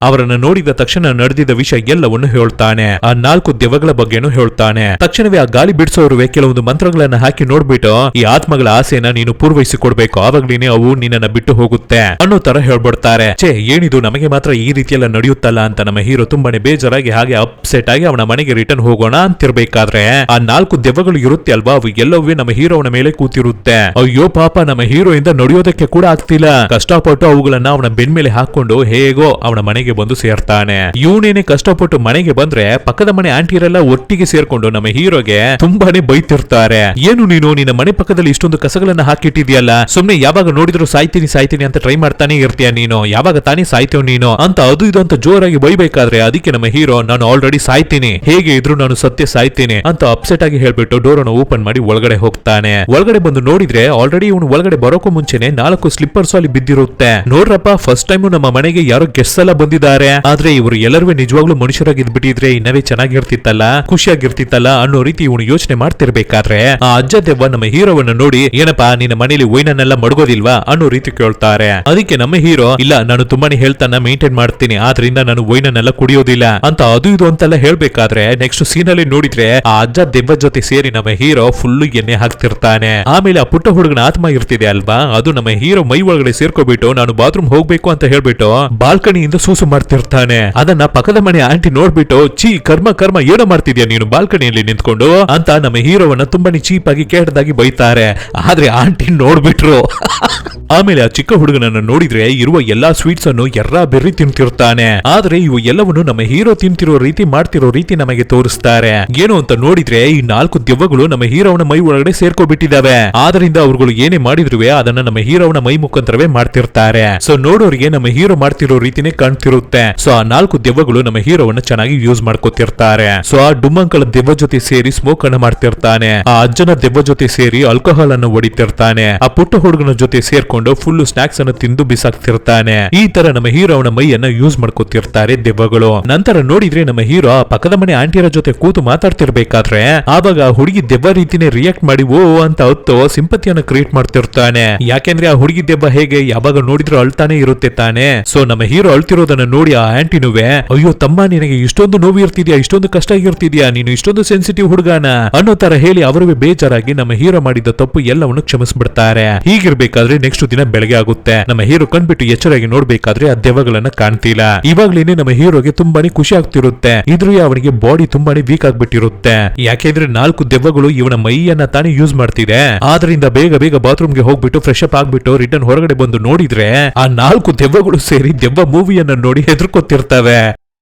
ಅವರನ್ನು ನೋಡಿದ ತಕ್ಷಣ ನಡೆದಿದ್ದ ವಿಷಯ ಎಲ್ಲವನ್ನು ಹೇಳ್ತಾನೆ. ಆ 4 ದೆವ್ವಗಳ ಬಗ್ಗೆನೂ ಹೇಳ್ತಾನೆ. ತಕ್ಷಣವೇ ಆ ಗಾಳಿ ಬಿಡಿಸೋರುವೆ ಕೆಲವೊಂದು ಮಂತ್ರಗಳನ್ನ ಹಾಕಿ ನೋಡ್ಬಿಟ್ಟು, ಈ ಆತ್ಮಗಳ ಆಸೆನ ನೀನು ಪೂರ್ವಹಿಸಿ ಕೊಡ್ಬೇಕು, ಆವಾಗ್ಲೇನೆ ಅವು ನಿನ್ನನ್ನ ಬಿಟ್ಟು ಹೋಗುತ್ತೆ ಅನ್ನೋ ತರ ಹೇಳ್ಬಿಡ್ತಾರೆ. ಛೇ ಏನಿದು, ನಮಗೆ ಮಾತ್ರ ಈ ರೀತಿಯೆಲ್ಲ ನಡೆಯುತ್ತಲ್ಲ ಅಂತ ನಮ್ಮ ಹೀರೋ ತುಂಬಾನೇ ಬೇಜಾರಾಗಿ ಹಾಗೆ ಅಪ್ಸೆಟ್ ಆಗಿ ಅವನ ಮನೆಗೆ ರಿಟರ್ನ್ ಹೋಗೋಣ ಅಂತಿರ್ಬೇಕಾದ್ರೆ, ಆ 4 ದೆವ್ವಗಳು ಇರುತ್ತೆ ಅಲ್ವಾ, ಅವು ಎಲ್ಲವೇ ನಮ್ಮ ಹೀರೋವನ ಮೇಲೆ ಕೂತಿರುತ್ತೆ. ಅಯ್ಯೋ ಪಾಪ, ನಮ್ಮ ಹೀರೋ ಇಂದ ನಡೆಯೋದಕ್ಕೆ ಕೂಡ ಆಗ್ತಿಲ್ಲ. ಕಷ್ಟಪಟ್ಟು ಅವುಗಳನ್ನ ಅವನ ಬೆನ್ ಮೇಲೆ ಹಾಕೊಂಡು ಹೇಗೋ ಅವನ ಮನೆಗೆ ಬಂದು ಸೇರ್ತಾನೆ. ಇವನೇನೆ ಕಷ್ಟಪಟ್ಟು ಮನೆಗೆ ಬಂದ್ರೆ ಪಕ್ಕದ ಮನೆ ಆಂಟಿಯರೆಲ್ಲ ಒಟ್ಟಿಗೆ ಸೇರ್ಕೊಂಡು ನಮ್ಮ ಹೀರೋಗೆ ತುಂಬಾನೇ ಬೈತಿರ್ತಾರೆ. ಏನು ನೀನು ನಿನ್ನ ಮನೆ ಪಕ್ಕದಲ್ಲಿ ಇಷ್ಟೊಂದು ಕಸಗಳನ್ನ ಹಾಕಿಟ್ಟಿದ್ಯಲ್ಲ, ಸುಮ್ನೆ ಯಾವಾಗ ನೋಡಿದ್ರು ಸಾಯ್ತೀನಿ ಸಾಯ್ತೀನಿ ಅಂತ ಟ್ರೈ ಮಾಡ್ತಾನೆ ಇರ್ತೀಯ ನೀನು, ಯಾವಾಗ ತಾನೇ ಸಾಯ್ತೇವ್ ನೀನು ಅಂತ ಅದು ಇದು ಅಂತ ಜೋರಾಗಿ ಬೈಬೇಕಾದ್ರೆ, ಅದಕ್ಕೆ ನಮ್ಮ ಹೀರೋ ನಾನು ಆಲ್ರೆಡಿ ಸಾಯ್ತೀನಿ, ಹೇಗೆ ಇದ್ರು ನಾನು ಸತ್ಯ ಸಾಯ್ತೀನಿ ಅಂತ ಅಪ್ಸೆಟ್ ಆಗಿ ಹೇಳ್ಬಿಟ್ಟು ಡೋರ್ ಅನ್ನು ಓಪನ್ ಮಾಡಿ ಒಳಗಡೆ ಹೋಗ್ತಾನೆ. ಒಳಗಡೆ ಬಂದು ನೋಡಿದ್ರೆ ಆಲ್ರೆಡಿ ಇವನು ಒಳಗಡೆ ಬರೋಕು ಮುಂಚೆನೆ 4 ಸ್ಲಿಪ್ಪರ್ಸ್ ಅಲ್ಲಿ ಬಿದ್ದಿರುತ್ತೆ. ನೋಡ್ರಪ್ಪ, ಫಸ್ಟ್ ಟೈಮ್ ನಮ್ಮ ಮನೆಗೆ ಯಾರೋ ಗೆಸ್ಟ್ ಎಲ್ಲ ಬಂದಿದ್ದಾರೆ, ಆದ್ರೆ ಇವರು ಎಲ್ಲರೂ ನಿಜವಾಗ್ಲೂ ಮನುಷ್ಯರಾಗಿದ್ಬಿಟ್ಟಿದ್ರೆ ಇನ್ನವೇ ಚೆನ್ನಾಗಿರ್ತಿತ್ತಲ್ಲ, ಖುಷಿಯಾಗಿರ್ತಿತ್ತಲ್ಲ ಅನ್ನೋ ರೀತಿ ಇವನು ಯೋಚನೆ ಮಾಡ್ತಿರ್ಬೇಕಾದ್ರೆ, ಆ ಅಜ್ಜ ದೆವ್ವ ನಮ್ಮ ಹೀರೋವನ್ನ ನೋಡಿ, ಏನಪ್ಪಾ ನಿನ್ನ ಮನೇಲಿ ವೈನನ್ನೆಲ್ಲ ಮಡಗೋದಿಲ್ವಾ ಅನ್ನೋ ರೀತಿ ಕೇಳ್ತಾರೆ. ಅದಕ್ಕೆ ನಮ್ಮ ಹೀರೋ, ಇಲ್ಲ ನಾನು ತುಂಬಾನೇ ಹೇಳ್ತಾನ ಮೇಂಟೈನ್ ಮಾಡ್ತೀನಿ, ಆದ್ರಿಂದ ನಾನು ವೈನನ್ನೆಲ್ಲ ಕುಡಿಯೋದಿಲ್ಲ ಅಂತ ಅದು ಇದು ಅಂತೆಲ್ಲ ಹೇಳ್ಬೇಕಾದ್ರೆ, ನೆಕ್ಸ್ಟ್ ಸೀನ್ ಅಲ್ಲಿ ನೋಡಿದ್ರೆ ಆ ಅಜ್ಜ ದೆವ್ವ ಜೊತೆ ಸೇರಿ ನಮ್ಮ ಹೀರೋ ಫುಲ್ ಎಣ್ಣೆ ಹಾಕ್ತಿರ್ತಾನೆ. ಆಮೇಲೆ ಆ ಪುಟ್ಟ ಹುಡುಗನ ಆತ್ಮ ಇರ್ತಿದೆ ಅಲ್ವಾ, ಅದು ನಮ್ಮ ಹೀರೋ ಮೈ ಒಳಗಡೆ ಸೇರ್ಕೊಬಿಟ್ಟು ನಾನು ಬಾತ್ರೂಮ್ ಹೋಗ್ಬೇಕು ಅಂತ ಹೇಳ್ಬಿಟ್ಟು ಬಾಲ್ಕನಿಯಿಂದ ಸೂಸು ಮಾಡ್ತಿರ್ತಾನೆ. ಅದನ್ನ ಪಕ್ಕದ ಮನೆ ಆಂಟಿ ನೋಡ್ಬಿಟ್ಟು, ಚೀ ಕರ್ಮ ಕರ್ಮ ಏನೋ ಮಾಡ್ತಿದ್ಯಾ ನೀನು ಬಾಲ್ಕನಿಯಲ್ಲಿ ನಿಂತ್ಕೊಂಡು ಅಂತ ನಮ್ಮ ಹೀರೋವನ್ನ ತುಂಬಾನೇ ಚೀಪ್ ಆಗಿ ಕೆಟ್ಟದಾಗಿ ಬೈತಾರೆ. ಆದ್ರೆ ಆಂಟಿ ನೋಡ್ಬಿಟ್ರು. ಆಮೇಲೆ ಆ ಚಿಕ್ಕ ಹುಡುಗನನ್ನ ನೋಡಿದ್ರೆ ಇರುವ ಎಲ್ಲಾ ಸ್ವೀಟ್ಸ್ ಅನ್ನು ಎರ್ರಾ ಬೆರ್ರಿ ತಿಂತಿರ್ತಾನೆ. ಆದ್ರೆ ಇವು ಎಲ್ಲವನ್ನು ನಮ್ಮ ಹೀರೋ ತಿಂತಿರೋ ರೀತಿ ಮಾಡ್ತಿರೋ ರೀತಿ ನಮಗೆ ತೋರಿಸ್ತಾರೆ. ಏನು ಅಂತ ನೋಡಿದ್ರೆ ಈ 4 ದೆವ್ವಗಳು ನಮ್ಮ ಹೀರೋವನ ಮೈ ಒಳಗಡೆ ಸೇರ್ಕೊಬಿಟ್ಟಿದಾವೆ. ಆದ್ರಿಂದ ಅವ್ರುಗಳು ಏನೇ ಮಾಡಿದ್ರುವೆ ಅದನ್ನ ನಮ್ಮ ಹೀರೋವನ ಮೈ ಮುಖಾಂತರವೇ ಮಾಡ್ತಿರ್ತಾರೆ. ಸೊ ನೋಡೋರಿಗೆ ನಮ್ಮ ಹೀರೋ ಮಾಡ್ತಿರೋ ರೀತಿನೇ ಕಾಣ್ತಿರುತ್ತೆ. ಸೊ ಆ 4 ದೆವ್ವಗಳು ನಮ್ಮ ಹೀರೋವನ್ನ ಚೆನ್ನಾಗಿ ಯೂಸ್ ಮಾಡ್ಕೊತಿರ್ತಾರೆ. ಸೊ ಆ ಡುಮ್ಮಂಕಳ ದೆವ್ವ ಜೊತೆ ಸೇರಿ ಸ್ಮೋಕ್ ಅನ್ನ ಮಾಡ್ತಿರ್ತಾನೆ. ಆ ಅಜ್ಜನ ದೆವ್ವ ಜೊತೆ ಸೇರಿ ಆಲ್ಕೋಹಾಲ್ ಅನ್ನು ಹೊಡಿತಿರ್ತಾನೆ. ಆ ಪುಟ್ಟ ಹುಡುಗನ ಜೊತೆ ಸೇರ್ಕೊಂಡು ಫುಲ್ ಸ್ನಾಕ್ಸ್ ಅನ್ನು ತಿಂದು ಬಿಸಾಕ್ತಿರ್ತಾನೆ. ಈ ತರ ನಮ್ಮ ಹೀರೋವನ ಮೈಯನ್ನ ಯೂಸ್ ಮಾಡ್ಕೊತಿರ್ತಾರೆ ದೆವ್ವಗಳು. ನಂತರ ನೋಡಿದ್ರೆ ನಮ್ಮ ಹೀರೋ ಆ ಪಕ್ಕದ ಮನೆ ಆಂಟಿಯರ ಜೊತೆ ಕೂತು ಮಾತಾಡ್ತಿರ್ಬೇಕಾದ್ರೆ, ಆವಾಗ ಆ ಹುಡುಗಿ ದೆವ್ವ ರೀತಿನೇ ರಿಯಾಕ್ಟ್ ಮಾಡಿ ಓ ಅಂತ ಹೊತ್ತು ಸಿಂಪತಿಯನ್ನ ಕ್ರಿಯೇಟ್ ಮಾಡ್ತಿರ್ತಾನೆ. ಯಾಕೆಂದ್ರೆ ಆ ಹುಡುಗಿ ದೆವ್ವ ಹೇಗೆ ಯಾವಾಗ ನೋಡಿದ್ರು ಅಳ್ತಾನೆ ಇರುತ್ತೆ ತಾನೆ. ಸೊ ನಮ್ಮ ಹೀರೋ ಅಳ್ತಿರೋದನ್ನ ನೋಡಿ ಆ ಆಂಟಿನುವೆ, ಅಯ್ಯೋ ತಮ್ಮ ನಿನಗೆ ಇಷ್ಟೊಂದು ನೋವು ಇರ್ತಿದ್ಯಾ, ಇಷ್ಟೊಂದು ಕಷ್ಟ ಇರ್ತಿದ್ಯಾ, ನೀನು ಇಷ್ಟೊಂದು ಸೆನ್ಸಿಟಿವ್ ಹುಡುಗಾನ ಅನ್ನೋ ತರ ಹೇಳಿ ಅವರಿಗೆ ಬೇಜಾರಾಗಿ ನಮ್ಮ ಹೀರೋ ಮಾಡಿದ ತಪ್ಪು ಎಲ್ಲವನ್ನು ಕ್ಷಮಿಸ್ಬಿಡ್ತಾರೆ. ಹೀಗಿರ್ಬೇಕಾದ್ರೆ ನೆಕ್ಸ್ಟ್ ದಿನ ಬೆಳಗ್ಗೆ ಆಗುತ್ತೆ. ನಮ್ಮ ಹೀರೋ ಕಣ್ಬಿಟ್ಟು ಎಚ್ಚರಾಗಿ ನೋಡ್ಬೇಕಾದ್ರೆ ಆ ದೆವ್ವಗಳನ್ನ ಕಾಣ್ತಿಲ್ಲ. ಇವಾಗ್ಲೇನೆ ನಮ್ಮ ಹೀರೋಗೆ ತುಂಬಾನೇ ಖುಷಿ ಆಗ್ತಿರುತ್ತೆ. ಇದ್ರೂ ಅವನಿಗೆ ಬಾಡಿ ತುಂಬಾನೇ ವೀಕ್ ಆಗ್ಬಿಟ್ಟಿರುತ್ತೆ. ಯಾಕೆಂದ್ರೆ 4 ದೆವ್ವಗಳು ಇವನ ಮೈಯನ್ನ ತಾನೇ ಯೂಸ್ ಮಾಡ್ತಿದೆ. ಆದ್ರಿಂದ ಬೇಗ ಬೇಗ ಬಾತ್ರೂಮ್ಗೆ ಹೋಗ್ಬಿಟ್ಟು ಫ್ರೆಶ್ ಅಪ್ ಆಗ್ಬಿಟ್ಟು ರಿಟರ್ನ್ ಹೊರಗಡೆ ಬಂದು ನೋಡಿದ್ರೆ ಆ 4 ದೆವ್ವಗಳು ಸೇರಿ ದೆವ್ವ ಮೂವಿಯನ್ನ ನೋಡಿ ಹೆದರ್ಕೊತಿರ್ತವೆ.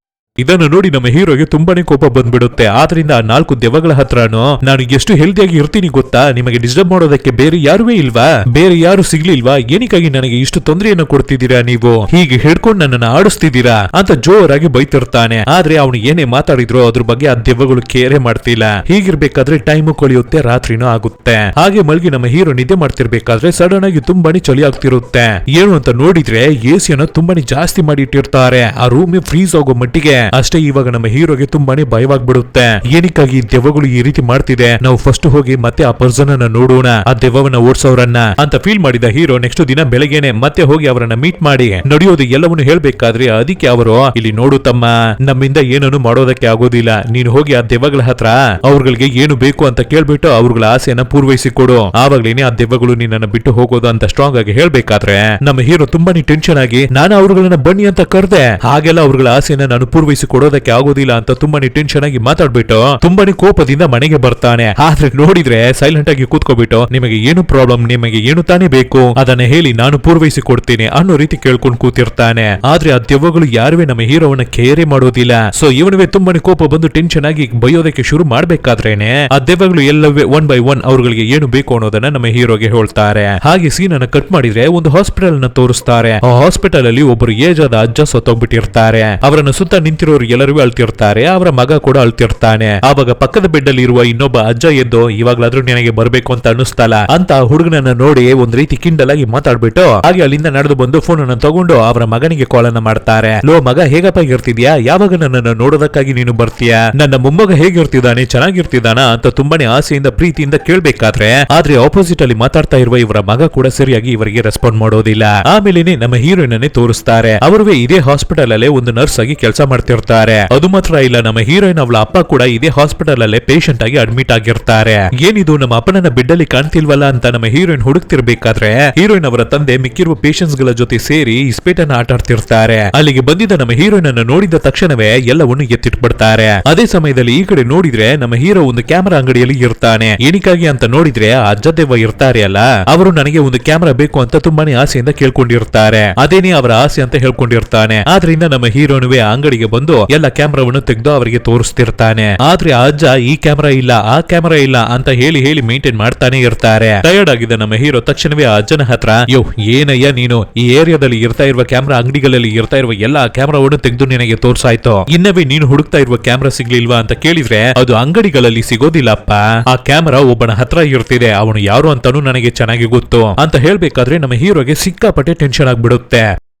ಇದನ್ನು ನೋಡಿ ನಮ್ಮ ಹೀರೋಗೆ ತುಂಬಾನೇ ಕೋಪ ಬಂದ್ಬಿಡುತ್ತೆ. ಆದ್ರಿಂದ ಆ 4 ದೆವ್ವಗಳ ಹತ್ರನು ನಾನು ಎಷ್ಟು ಹೆಲ್ದಿಯಾಗಿ ಇರ್ತೀನಿ ಗೊತ್ತಾ, ನಿಮಗೆ ಡಿಸ್ಟರ್ಬ್ ಮಾಡೋದಕ್ಕೆ ಬೇರೆ ಯಾರುವೇ ಇಲ್ವಾ, ಬೇರೆ ಯಾರು ಸಿಗ್ಲಿಲ್ವಾ, ಏನಕ್ಕಾಗಿ ನನಗೆ ಇಷ್ಟು ತೊಂದರೆಯನ್ನು ಕೊಡ್ತಿದ್ದೀರಾ, ನೀವು ಹೀಗೆ ಹಿಡ್ಕೊಂಡು ನನ್ನನ್ನು ಆಡಿಸ್ತಿದ್ದೀರಾ ಅಂತ ಜೋರಾಗಿ ಬೈತಿರ್ತಾನೆ. ಆದ್ರೆ ಅವನು ಏನೇ ಮಾತಾಡಿದ್ರು ಅದ್ರ ಬಗ್ಗೆ ಆ ದೆವ್ವಗಳು ಕೇರೆ ಮಾಡ್ತಿಲ್ಲ. ಹೀಗಿರ್ಬೇಕಾದ್ರೆ ಟೈಮು ಕಳೆಯುತ್ತೆ, ರಾತ್ರಿನೂ ಆಗುತ್ತೆ. ಹಾಗೆ ಮಲ್ಗಿ ನಮ್ಮ ಹೀರೋ ನಿದ್ದೆ ಮಾಡ್ತಿರ್ಬೇಕಾದ್ರೆ ಸಡನ್ ಆಗಿ ತುಂಬಾನೇ ಚಳಿ ಆಗ್ತಿರುತ್ತೆ. ಏನು ಅಂತ ನೋಡಿದ್ರೆ ಎಸಿಯನ್ನು ತುಂಬಾನೇ ಜಾಸ್ತಿ ಮಾಡಿ ಇಟ್ಟಿರ್ತಾರೆ, ಆ ರೂಮ್ ಫ್ರೀಸ್ ಆಗೋ ಮಟ್ಟಿಗೆ. ಅಷ್ಟೇ ಇವಾಗ ನಮ್ಮ ಹೀರೋಗೆ ತುಂಬಾನೇ ಭಯವಾಗ್ಬಿಡುತ್ತೆ. ಏನಕ್ಕಾಗಿ ದೆವ್ವಗಳು ಈ ರೀತಿ ಮಾಡ್ತಿದೆ, ನಾವು ಫಸ್ಟ್ ಹೋಗಿ ಮತ್ತೆ ಆ ಪರ್ಸನ್ ಅನ್ನ ನೋಡೋಣ, ಆ ದೆವ್ವವನ್ನ ಓಡಿಸೋರನ್ನ ಅಂತ ಫೀಲ್ ಮಾಡಿದ ಹೀರೋ ನೆಕ್ಸ್ಟ್ ದಿನ ಬೆಳಗ್ಗೆನೆ ಮತ್ತೆ ಹೋಗಿ ಅವರನ್ನ ಮೀಟ್ ಮಾಡಿ ನಡೆಯೋದು ಎಲ್ಲವನ್ನು ಹೇಳ್ಬೇಕಾದ್ರೆ ಅದಕ್ಕೆ ಅವರು ಇಲ್ಲಿ ನೋಡು ತಮ್ಮ, ನಮ್ಮಿಂದ ಏನನ್ನು ಮಾಡೋದಕ್ಕೆ ಆಗೋದಿಲ್ಲ, ನೀನು ಹೋಗಿ ಆ ದೆವ್ವಗಳ ಹತ್ರ ಅವ್ರಗಳಿಗೆ ಏನು ಬೇಕು ಅಂತ ಕೇಳ್ಬಿಟ್ಟು ಅವ್ರಗಳ ಆಸೆಯನ್ನ ಪೂರ್ವೈಸಿ ಕೊಡು, ಆವಾಗ್ಲೇನೆ ಆ ದೆವ್ವಗಳು ನಿನ್ನನ್ನು ಬಿಟ್ಟು ಹೋಗೋದು ಅಂತ ಸ್ಟ್ರಾಂಗ್ ಆಗಿ ಹೇಳ್ಬೇಕಾದ್ರೆ ನಮ್ಮ ಹೀರೋ ತುಂಬಾನೇ ಟೆನ್ಷನ್ ಆಗಿ ನಾನು ಅವ್ರಗಳನ್ನ ಬನ್ನಿ ಅಂತ ಕರೆದೆ, ಹಾಗೆಲ್ಲ ಅವ್ರಗಳ ಆಸೆಯನ್ನ ನಾನು ಪೂರ್ವೈಸಿ ಕೊಡೋದಕ್ಕೆ ಆಗೋದಿಲ್ಲ ಅಂತ ತುಂಬಾನೇ ಟೆನ್ಷನ್ ಆಗಿ ಮಾತಾಡ್ಬಿಟ್ಟು ತುಂಬಾನೇ ಕೋಪದಿಂದ ಮನೆಗೆ ಬರ್ತಾನೆ. ಆದ್ರೆ ನೋಡಿದ್ರೆ ಸೈಲೆಂಟ್ ಆಗಿ ಕೂತ್ಕೋಬಿಟ್ಟು ನಿಮಗೆ ಏನು ಪ್ರಾಬ್ಲಮ್, ನಿಮಗೆ ಏನು ತಾನೇ ಬೇಕು ಅದನ್ನ ಹೇಳಿ ನಾನು ಪೂರ್ವೈಸಿ ಕೊಡ್ತೀನಿ ಅನ್ನೋ ರೀತಿ ಕೇಳ್ಕೊಂಡು ಕೂತಿರ್ತಾನೆ. ಆದ್ರೆ ಆ ದೆವ್ವಗಳು ಯಾರುವೆ ನಮ್ಮ ಹೀರೋವನ್ನ ಕೇರೆ ಮಾಡೋದಿಲ್ಲ. ಸೊ ಇವನುವೆ ತುಂಬಾನೇ ಕೋಪ ಬಂದು ಟೆನ್ಷನ್ ಆಗಿ ಬೈಯೋದಕ್ಕೆ ಶುರು ಮಾಡ್ಬೇಕಾದ್ರೇನೆ ಆ ದೆವ್ವಗಳು ಎಲ್ಲವೇ 1 by 1 ಅವ್ರಗಳಿಗೆ ಏನು ಬೇಕು ಅನ್ನೋದನ್ನ ನಮ್ಮ ಹೀರೋಗೆ ಹೇಳ್ತಾರೆ. ಹಾಗೆ ಸೀನ್ ಅನ್ನ ಕಟ್ ಮಾಡಿದ್ರೆ ಒಂದು ಹಾಸ್ಪಿಟಲ್ ನ ತೋರಿಸ್ತಾರೆ. ಆ ಹಾಸ್ಪಿಟಲ್ ಅಲ್ಲಿ ಒಬ್ಬರು ಏಜ್ ಆದ ಅಜ್ಜ ಸತ್ತೋಗ್ಬಿಟ್ಟಿರ್ತಾರೆ. ಅವರನ್ನ ಸುತ್ತ ನಿಂತಿರೋರು ಎಲ್ಲರೂ ಅಳ್ತಿರ್ತಾರೆ, ಅವರ ಮಗ ಕೂಡ ಅಳ್ತಿರ್ತಾನೆ. ಆವಾಗ ಪಕ್ಕದ ಬೆಡ್ ಅಲ್ಲಿ ಇರುವ ಇನ್ನೊಬ್ಬ ಅಜ್ಜ ಎದ್ದು ಇವಾಗ್ಲಾದ್ರೂ ನಿನಗೆ ಬರ್ಬೇಕು ಅಂತ ಅನ್ನಿಸ್ತಲ್ಲ ಅಂತ ಹುಡುಗನನ್ನ ನೋಡಿ ಒಂದ್ ರೀತಿ ಕಿಂಡಲ್ ಆಗಿ ಮಾತಾಡ್ಬಿಟ್ಟು ಹಾಗೆ ಅಲ್ಲಿಂದ ನಡೆದು ಬಂದು ಫೋನ್ ಅನ್ನು ತಗೊಂಡು ಅವರ ಮಗನಿಗೆ ಕಾಲ್ ಅನ್ನ ಮಾಡ್ತಾರೆ. ಲೋ ಮಗ, ಹೇಗಪ್ಪ ಇರ್ತಿದ್ಯಾ, ಯಾವಾಗ ನನ್ನನ್ನು ನೋಡೋದಕ್ಕಾಗಿ ನೀನು ಬರ್ತೀಯಾ, ನನ್ನ ಮೊಮ್ಮಗ ಹೇಗಿರ್ತಿದ್ದಾನೆ, ಚೆನ್ನಾಗಿರ್ತಿದ್ದಾನ ಅಂತ ತುಂಬಾನೇ ಆಸೆಯಿಂದ ಪ್ರೀತಿಯಿಂದ ಕೇಳ್ಬೇಕಾದ್ರೆ ಆದ್ರೆ ಆಪೋಸಿಟ್ ಅಲ್ಲಿ ಮಾತಾಡ್ತಾ ಇರುವ ಇವರ ಮಗ ಕೂಡ ಸರಿಯಾಗಿ ಇವರಿಗೆ ರೆಸ್ಪಾಂಡ್ ಮಾಡೋದಿಲ್ಲ. ಆಮೇಲೆ ನಮ್ಮ ಹೀರೋಯಿನ್ ಅನ್ನೇ ತೋರಿಸ್ತಾರೆ. ಅವರುವೆ ಇದೇ ಹಾಸ್ಪಿಟಲ್ ಅಲ್ಲೇ ಒಂದು ನರ್ಸ್ ಆಗಿ ಕೆಲಸ ಮಾಡ್ತಿರ್ತಾರೆ. ಅದು ಮಾತ್ರ ಇಲ್ಲ, ನಮ್ಮ ಹೀರೋಯಿನ್ ಅವಳ ಅಪ್ಪ ಕೂಡ ಇದೇ ಹಾಸ್ಪಿಟಲ್ ಅಲ್ಲೇ ಪೇಷಂಟ್ ಆಗಿ ಅಡ್ಮಿಟ್ ಆಗಿರ್ತಾರೆ. ಏನಿದು ನಮ್ಮ ಅಪ್ಪನನ್ನ ಬೆಡ್ ಅಲ್ಲಿ ಕಾಣ್ತಿಲ್ವಲ್ಲ ಅಂತ ನಮ್ಮ ಹೀರೋಯಿನ್ ಹುಡುಕ್ತಿರ್ಬೇಕಾದ್ರೆ ಹೀರೋಯಿನ್ ಅವರ ತಂದೆ ಮಿಕ್ಕಿರುವ ಪೇಷಂಟ್ಸ್ ಗಳ ಜೊತೆ ಸೇರಿ ಇಸ್ಪೇಟನ್ನ ಆಟ ಆಡ್ತಿರ್ತಾರೆ. ಅಲ್ಲಿಗೆ ಬಂದಿದ್ದ ನಮ್ಮ ಹೀರೋಯಿನ್ ಅನ್ನು ನೋಡಿದ ತಕ್ಷಣವೇ ಎಲ್ಲವನ್ನು ಎತ್ತಿಟ್ಬಿಡ್ತಾರೆ. ಅದೇ ಸಮಯದಲ್ಲಿ ಈ ಕಡೆ ನೋಡಿದ್ರೆ ನಮ್ಮ ಹೀರೋ ಒಂದು ಕ್ಯಾಮೆರಾ ಅಂಗಡಿಯಲ್ಲಿ ಇರ್ತಾನೆ. ಏನಕ್ಕಾಗಿ ಅಂತ ನೋಡಿದ್ರೆ ಅಜ್ಜ ದೆವ್ವ ಇರ್ತಾರೆ ಅಲ್ಲ, ಅವರು ನನಗೆ ಒಂದು ಕ್ಯಾಮೆರಾ ಬೇಕು ಅಂತ ತುಂಬಾನೇ ಆಸೆಯಿಂದ ಕೇಳ್ಕೊಂಡಿರ್ತಾರೆ. ಅದೇನೇ ಅವರ ಆಸೆ ಅಂತ ಹೇಳ್ಕೊಂಡಿರ್ತಾನೆ. ಆದ್ರಿಂದ ನಮ್ಮ ಹೀರೋನುವೆ ಅಂಗಡಿಗೆ ಬಂದು ಎಲ್ಲ ಕ್ಯಾಮ್ರಾವನ್ನು ತೆಗೆದು ಅವರಿಗೆ ತೋರಿಸ್ತಿರ್ತಾನೆ. ಆದ್ರೆ ಆ ಅಜ್ಜ ಈ ಕ್ಯಾಮ್ರಾ ಇಲ್ಲ, ಆ ಕ್ಯಾಮ್ರಾ ಇಲ್ಲ ಅಂತ ಹೇಳಿ ಮೇಂಟೈನ್ ಮಾಡ್ತಾನೆ ಇರ್ತಾರೆ. ಟಯರ್ಡ್ ಆಗಿದ್ದ ನಮ್ಮ ಹೀರೋ ತಕ್ಷಣವೇ ಆ ಅಜ್ಜನ ಹತ್ರ, ಯೋ ಏನಯ್ಯ ನೀನು ಈ ಏರಿಯಾದಲ್ಲಿ ಇರ್ತಾ ಇರುವ ಕ್ಯಾಮ್ರಾ ಅಂಗಡಿಗಳಲ್ಲಿ ಇರ್ತಾ ಇರುವ ಎಲ್ಲಾ ಕ್ಯಾಮ್ರಾವನ್ನು ತೆಗೆದು ನಿನಗೆ ತೋರ್ಸಾಯ್ತು, ಇನ್ನವೇ ನೀನು ಹುಡುಕ್ತಾ ಇರುವ ಕ್ಯಾಮ್ರಾ ಸಿಗ್ಲಿಲ್ವಾ ಅಂತ ಕೇಳಿದ್ರೆ ಅದು ಅಂಗಡಿಗಳಲ್ಲಿ ಸಿಗೋದಿಲ್ಲಪ್ಪ, ಆ ಕ್ಯಾಮ್ರಾ ಒಬ್ಬನ ಹತ್ರ ಇರ್ತಿದೆ, ಅವನು ಯಾರು ಅಂತಾನು ನನಗೆ ಚೆನ್ನಾಗಿ ಗೊತ್ತು ಅಂತ ಹೇಳ್ಬೇಕಾದ್ರೆ ನಮ್ಮ ಹೀರೋಗೆ ಸಿಕ್ಕಾಪಟ್ಟೆ ಟೆನ್ಷನ್ ಆಗ್ಬಿಡುತ್ತೆ.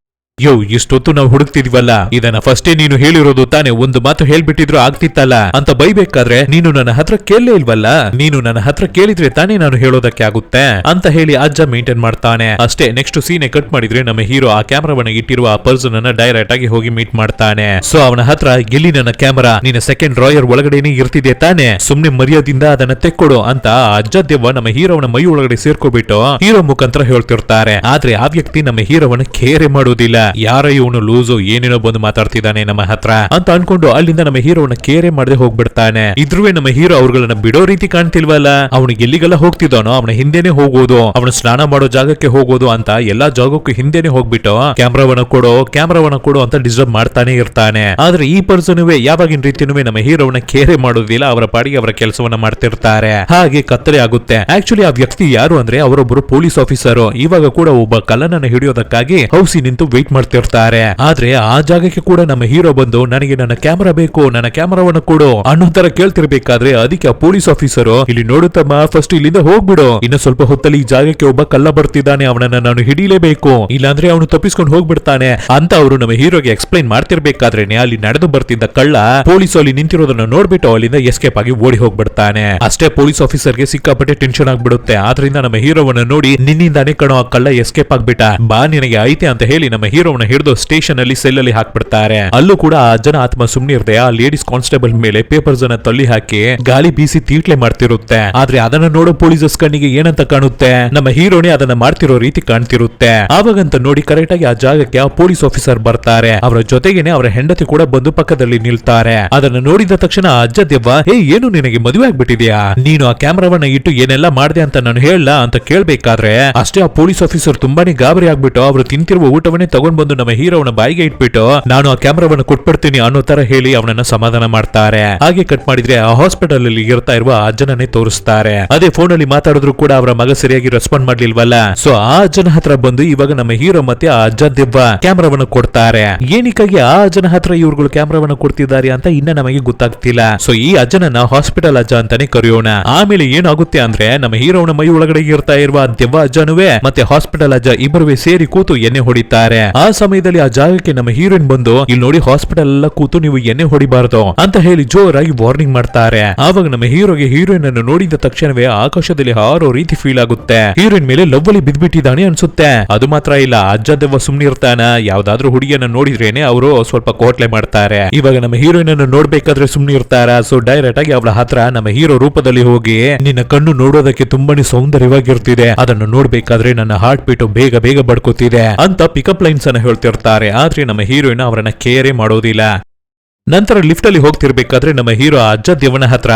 ಯೋ ಇಷ್ಟೊತ್ತು ನಾವು ಹುಡುಕ್ತಿದ್ವಲ್ಲ, ಇದನ್ನ ಫಸ್ಟೇ ನೀನು ಹೇಳಿರೋದು ತಾನೆ, ಒಂದು ಮಾತು ಹೇಳ್ಬಿಟ್ಟಿದ್ರು ಆಗ್ತಿತ್ತಲ್ಲ ಅಂತ ಬೈಬೇಕಾದ್ರೆ ನೀನು ನನ್ನ ಹತ್ರ ಕೇಳಲೇ ಇಲ್ವಲ್ಲ, ನೀನು ನನ್ನ ಹತ್ರ ಕೇಳಿದ್ರೆ ತಾನೇ ನಾನು ಹೇಳೋದಕ್ಕೆ ಆಗುತ್ತೆ ಅಂತ ಹೇಳಿ ಅಜ್ಜ ಮೇಂಟೈನ್ ಮಾಡ್ತಾನೆ. ಅಷ್ಟೇ ನೆಕ್ಸ್ಟ್ ಸೀನೆ ಕಟ್ ಮಾಡಿದ್ರೆ ನಮ್ಮ ಹೀರೋ ಆ ಕ್ಯಾಮ್ರಾವನ್ನ ಇಟ್ಟಿರುವ ಆ ಪರ್ಸನ್ ಅನ್ನ ಡೈರೆಕ್ಟ್ ಆಗಿ ಹೋಗಿ ಮೀಟ್ ಮಾಡ್ತಾನೆ. ಸೊ ಅವನ ಹತ್ರ ಎಲ್ಲಿ ನನ್ನ ಕ್ಯಾಮರಾ, ನಿನ್ನ ಸೆಕೆಂಡ್ ಡ್ರಾಯರ್ ಒಳಗಡೆನೆ ಇರ್ತಿದೆ ತಾನೆ, ಸುಮ್ನೆ ಮರ್ಯಾದಿಂದ ಅದನ್ನ ತೆಕ್ಕೊಡು ಅಂತ ಅಜ್ಜ ದೆವ್ವ ನಮ್ಮ ಹೀರೋವನ ಮೈ ಒಳಗಡೆ ಸೇರ್ಕೋಬಿಟ್ಟು ಹೀರೋ ಮುಖಾಂತರ ಹೇಳ್ತಿರ್ತಾರೆ. ಆದ್ರೆ ಆ ವ್ಯಕ್ತಿ ನಮ್ಮ ಹೀರೋವನ್ನ ಕೇರೆ ಮಾಡೋದಿಲ್ಲ. ಯಾರ ಇವನು ಲೂಸು, ಏನೇನೋ ಬಂದು ಮಾತಾಡ್ತಿದ್ದಾನೆ ನಮ್ಮ ಹತ್ರ ಅಂತ ಅನ್ಕೊಂಡು ಅಲ್ಲಿಂದ ನಮ್ಮ ಹೀರೋವನ್ನ ಕೇರೆ ಮಾಡದೆ ಹೋಗ್ಬಿಡ್ತಾನೆ. ಇದ್ರುವೆ ನಮ್ಮ ಹೀರೋ ಅವ್ರಗಳನ್ನ ಬಿಡೋ ರೀತಿ ಕಾಣ್ತಿಲ್ವಲ್ಲ, ಅವನಿಗೆ ಎಲ್ಲಿಗೆಲ್ಲ ಹೋಗ್ತಿದ್ದಾನೋ ಅವನ ಹಿಂದೆನೆ ಹೋಗೋದು, ಅವನು ಸ್ನಾನ ಮಾಡೋ ಜಾಗಕ್ಕೆ ಹೋಗೋದು ಅಂತ ಎಲ್ಲಾ ಜಾಗಕ್ಕೂ ಹಿಂದೆನೆ ಹೋಗ್ಬಿಟ್ಟು ಕ್ಯಾಮ್ರಾವನ್ನ ಕೊಡು ಅಂತ ಡಿಸ್ಟರ್ಬ್ ಮಾಡ್ತಾನೆ ಇರ್ತಾನೆ. ಆದ್ರೆ ಈ ಪರ್ಸನ್ವೇ ಯಾವಾಗಿನ ರೀತಿನೂ ನಮ್ಮ ಹೀರೋವನ್ನ ಕೇರೆ ಮಾಡೋದಿಲ್ಲ, ಅವರ ಪಾಡಿಗೆ ಅವರ ಕೆಲಸವನ್ನ ಮಾಡ್ತಿರ್ತಾರೆ. ಹಾಗೆ ಕತ್ತಲೆ ಆಗುತ್ತೆ. ಆಕ್ಚುಲಿ ಆ ವ್ಯಕ್ತಿ ಯಾರು ಅಂದ್ರೆ ಅವರೊಬ್ಬರು ಪೊಲೀಸ್ ಆಫೀಸರ್. ಇವಾಗ ಕೂಡ ಒಬ್ಬ ಕಳ್ಳನನ್ನ ಹಿಡಿಯೋದಕ್ಕಾಗಿ ಹೌಸಿ ನಿಂತು ವೇಟ್ ಮಾಡ್ತಿರ್ತಾರೆ. ಆದ್ರೆ ಆ ಜಾಗಕ್ಕೆ ಕೂಡ ನಮ್ಮ ಹೀರೋ ಬಂದು ನನಗೆ ನನ್ನ ಕ್ಯಾಮರಾ ಬೇಕು, ನನ್ನ ಕ್ಯಾಮರಾವನ್ನು ಕೊಡು ಅನ್ನೋ ತರ ಕೇಳ್ತಿರ್ಬೇಕಾದ್ರೆ ಅದಕ್ಕೆ ಆ ಪೊಲೀಸ್ ಆಫೀಸರು, ಇಲ್ಲಿ ನೋಡುತ್ತಮ್ಮ ಫಸ್ಟ್ ಇಲ್ಲಿಂದ ಹೋಗ್ಬಿಡು, ಇನ್ನು ಸ್ವಲ್ಪ ಹೊತ್ತಲ್ಲಿ ಈ ಜಾಗಕ್ಕೆ ಒಬ್ಬ ಕಳ್ಳ ಬರ್ತಿದ್ದಾನೆ, ಅವನನ್ನ ನಾನು ಹಿಡಿಲೇಬೇಕು, ಇಲ್ಲಾಂದ್ರೆ ಅವನು ತಪ್ಪಿಸ್ಕೊಂಡು ಹೋಗ್ಬಿಡ್ತಾನೆ ಅಂತ ಅವರು ನಮ್ಮ ಹೀರೋಗೆ ಎಕ್ಸ್ಪ್ಲೈನ್ ಮಾಡ್ತಿರ್ಬೇಕಾದ್ರೇನೆ ಅಲ್ಲಿ ನಡೆದು ಬರ್ತಿದ್ದ ಕಳ್ಳ ಪೊಲೀಸ್ ಅಲ್ಲಿ ನಿಂತಿರೋದನ್ನ ನೋಡ್ಬಿಟ್ಟು ಅಲ್ಲಿಂದ ಎಸ್ಕೇಪ್ ಆಗಿ ಓಡಿ ಹೋಗ್ಬಿಡ್ತಾನೆ. ಅಷ್ಟೇ ಪೊಲೀಸ್ ಆಫೀಸರ್ಗೆ ಸಿಕ್ಕಾಪಟ್ಟೆ ಟೆನ್ಷನ್ ಆಗ್ಬಿಡುತ್ತೆ. ಆದ್ರಿಂದ ನಮ್ಮ ಹೀರೋವನ್ನ ನೋಡಿ ನಿನ್ನಿಂದಾನೇ ಕಣೋ ಆ ಕಳ್ಳ ಎಸ್ಕೇಪ್ ಆಗ್ಬಿಟ್ಟ, ಬಾ ನಿನಗೆ ಐತೆ ಅಂತ ಹೇಳಿ ನಮ್ಮ ಹೀರೋವನ್ನ ಹಿಡಿದು ಸ್ಟೇಷನ್ ಅಲ್ಲಿ ಸೆಲ್ ಅಲ್ಲಿ ಹಾಕ್ಬಿಡ್ತಾರೆ. ಅಲ್ಲೂ ಕೂಡ ಆ ಅಜ್ಜನ ಆತ್ಮ ಸುಮ್ನೆ ಇರದೆ ಆ ಲೇಡೀಸ್ ಕಾನ್ಸ್ಟೇಬಲ್ ಮೇಲೆ ಪೇಪರ್ಸ್ ಅನ್ನ ತಳ್ಳಿ ಹಾಕಿ ಗಾಳಿ ಬೀಸಿ ತೀಟ್ಲೆ ಮಾಡ್ತಿರುತ್ತೆ. ಆದ್ರೆ ಅದನ್ನ ನೋಡೋ ಪೊಲೀಸಸ್ ಕಣ್ಣಿಗೆ ಏನಂತ ಕಾಣುತ್ತೆ, ನಮ್ಮ ಹೀರೋನೇ ಅದನ್ನ ಮಾಡ್ತಿರೋ ರೀತಿ ಕಾಣ್ತಿರುತ್ತೆ. ಆವಾಗಂತ ನೋಡಿ ಕರೆಕ್ಟ್ ಆಗಿ ಆ ಜಾಗಕ್ಕೆ ಆ ಪೊಲೀಸ್ ಆಫೀಸರ್ ಬರ್ತಾರೆ. ಅವರ ಜೊತೆಗೇನೆ ಅವರ ಹೆಂಡತಿ ಕೂಡ ಬಂದು ಪಕ್ಕದಲ್ಲಿ ನಿಲ್ತಾರೆ. ಅದನ್ನ ನೋಡಿದ ತಕ್ಷಣ ಆ ಅಜ್ಜ ದೆವ್ವ, ಏನು ನಿನಗೆ ಮದುವೆ ಆಗ್ಬಿಟ್ಟಿದ್ಯಾ, ನೀನು ಆ ಕ್ಯಾಮ್ರಾವನ್ನ ಇಟ್ಟು ಏನೆಲ್ಲ ಮಾಡ್ದೆ ಅಂತ ನಾನು ಹೇಳ ಅಂತ ಕೇಳ್ಬೇಕಾದ್ರೆ ಅಷ್ಟೇ ಆ ಪೊಲೀಸ್ ಆಫೀಸರ್ ತುಂಬಾನೇ ಗಾಬರಿ ಆಗ್ಬಿಟ್ಟು ಅವರು ತಿಂತಿರುವ ಊಟವನ್ನೇ ತಗೊಂಡ್ ತಗೊಂಡ್ ಬಂದು ನಮ್ಮ ಹೀರೋನ ಬಾಯಿಗೆ ಇಟ್ಬಿಟ್ಟು ನಾನು ಆ ಕ್ಯಾಮ್ರಾವನ್ನು ಕೊಟ್ಬಿಡ್ತೀನಿ ಅನ್ನೋ ತರ ಹೇಳಿ ಅವನನ್ನ ಸಮಾಧಾನ ಮಾಡ್ತಾರೆ. ಹಾಗೆ ಕಟ್ ಮಾಡಿದ್ರೆ ಆ ಹಾಸ್ಪಿಟಲ್ ಅಲ್ಲಿ ಇರ್ತಾ ಇರುವ ಅಜ್ಜನನ್ನೇ ತೋರಿಸ್ತಾರೆ. ಅದೇ ಫೋನ್ ಅಲ್ಲಿ ಮಾತಾಡಿದ್ರು ಕೂಡ ಅವರ ಮಗ ಸರಿಯಾಗಿ ರೆಸ್ಪಾಂಡ್ ಮಾಡ್ಲಿಲ್ವಲ್ಲ. ಸೊ ಆ ಅಜ್ಜನ ಹತ್ರ ಬಂದು ಇವಾಗ ನಮ್ಮ ಹೀರೋ ಮತ್ತೆ ಆ ಅಜ್ಜ ದೆವ್ವ ಕ್ಯಾಮ್ರಾವನ್ನು ಕೊಡ್ತಾರೆ. ಏನಕ್ಕಾಗಿ ಆ ಅಜ್ಜನ ಹತ್ರ ಇವ್ರುಗಳು ಕ್ಯಾಮ್ರಾವನ್ನು ಕೊಡ್ತಿದ್ದಾರೆ ಅಂತ ಇನ್ನ ನಮಗೆ ಗೊತ್ತಾಗ್ತಿಲ್ಲ. ಸೊ ಈ ಅಜ್ಜನನ್ನ ಹಾಸ್ಪಿಟಲ್ ಅಜ್ಜ ಅಂತಾನೆ ಕರೆಯೋಣ. ಆಮೇಲೆ ಏನಾಗುತ್ತೆ ಅಂದ್ರೆ ನಮ್ಮ ಹೀರೋನ ಮೈ ಒಳಗಡೆ ಇರ್ತಾ ಇರುವ ದೆವ್ವ ಅಜ್ಜನುವೆ ಮತ್ತೆ ಹಾಸ್ಪಿಟಲ್ ಅಜ್ಜ ಇಬ್ಬರುವೆ ಸೇರಿ ಕೂತು ಎಣ್ಣೆ ಹೊಡಿತಾರೆ. ಆ ಸಮಯದಲ್ಲಿ ಆ ಜಾಗಕ್ಕೆ ನಮ್ಮ ಹೀರೋಯಿನ್ ಬಂದು ಇಲ್ಲಿ ನೋಡಿ ಹಾಸ್ಪಿಟಲ್ ಎಲ್ಲ ಕೂತು ನೀವು ಎಣ್ಣೆ ಹೊಡಿಬಾರ್ದು ಅಂತ ಹೇಳಿ ಜೋರಾಗಿ ವಾರ್ನಿಂಗ್ ಮಾಡ್ತಾರೆ. ಆವಾಗ ನಮ್ಮ ಹೀರೋಗೆ ಹೀರೋಯಿನ್ ಅನ್ನು ನೋಡಿದ ತಕ್ಷಣವೇ ಆಕಾಶದಲ್ಲಿ ಹಾರೋ ರೀತಿ ಫೀಲ್ ಆಗುತ್ತೆ. ಹೀರೋಯಿನ್ ಮೇಲೆ ಲವ್ ಅಲ್ಲಿ ಬಿದ್ಬಿಟ್ಟಿದ್ದಾನೆ ಅನ್ಸುತ್ತೆ. ಅದು ಮಾತ್ರ ಇಲ್ಲ, ಅಜ್ಜ ದೆವ್ವ ಸುಮ್ನೆ ಇರ್ತಾನ. ಯಾವ್ದಾದ್ರು ಹುಡುಗಿಯನ್ನ ನೋಡಿದ್ರೇನೆ ಅವರು ಸ್ವಲ್ಪ ಕೋಟ್ಲೆ ಮಾಡ್ತಾರೆ. ಇವಾಗ ನಮ್ಮ ಹೀರೋಯಿನ್ ಅನ್ನು ನೋಡ್ಬೇಕಾದ್ರೆ ಸುಮ್ನೆ ಇರ್ತಾರ. ಸೊ ಡೈರೆಕ್ಟ್ ಆಗಿ ಅವಳ ಹತ್ರ ನಮ್ಮ ಹೀರೋ ರೂಪದಲ್ಲಿ ಹೋಗಿ ನಿನ್ನ ಕಣ್ಣು ನೋಡೋದಕ್ಕೆ ತುಂಬಾನೇ ಸೌಂದರ್ಯವಾಗಿರ್ತಿದೆ, ಅದನ್ನು ನೋಡ್ಬೇಕಾದ್ರೆ ನನ್ನ ಹಾರ್ಟ್ ಬೀಟ್ ಬೇಗ ಬೇಗ ಬಡ್ಕೋತಿದೆ ಅಂತ ಪಿಕಪ್ ಲೈನ್ಸ್ ಅನ್ನ ಹೇಳ್ತಿರ್ತಾರೆ. ಆದ್ರೆ ನಮ್ಮ ಹೀರೋಯಿನ್ ಅವರನ್ನ ಕೇರೇ ಮಾಡೋದಿಲ್ಲ. ನಂತರ ಲಿಫ್ಟ್ ಅಲ್ಲಿ ಹೋಗ್ತಿರ್ಬೇಕಾದ್ರೆ ನಮ್ಮ ಹೀರೋ ಅಜ್ಜ ದೇವನ ಹತ್ರ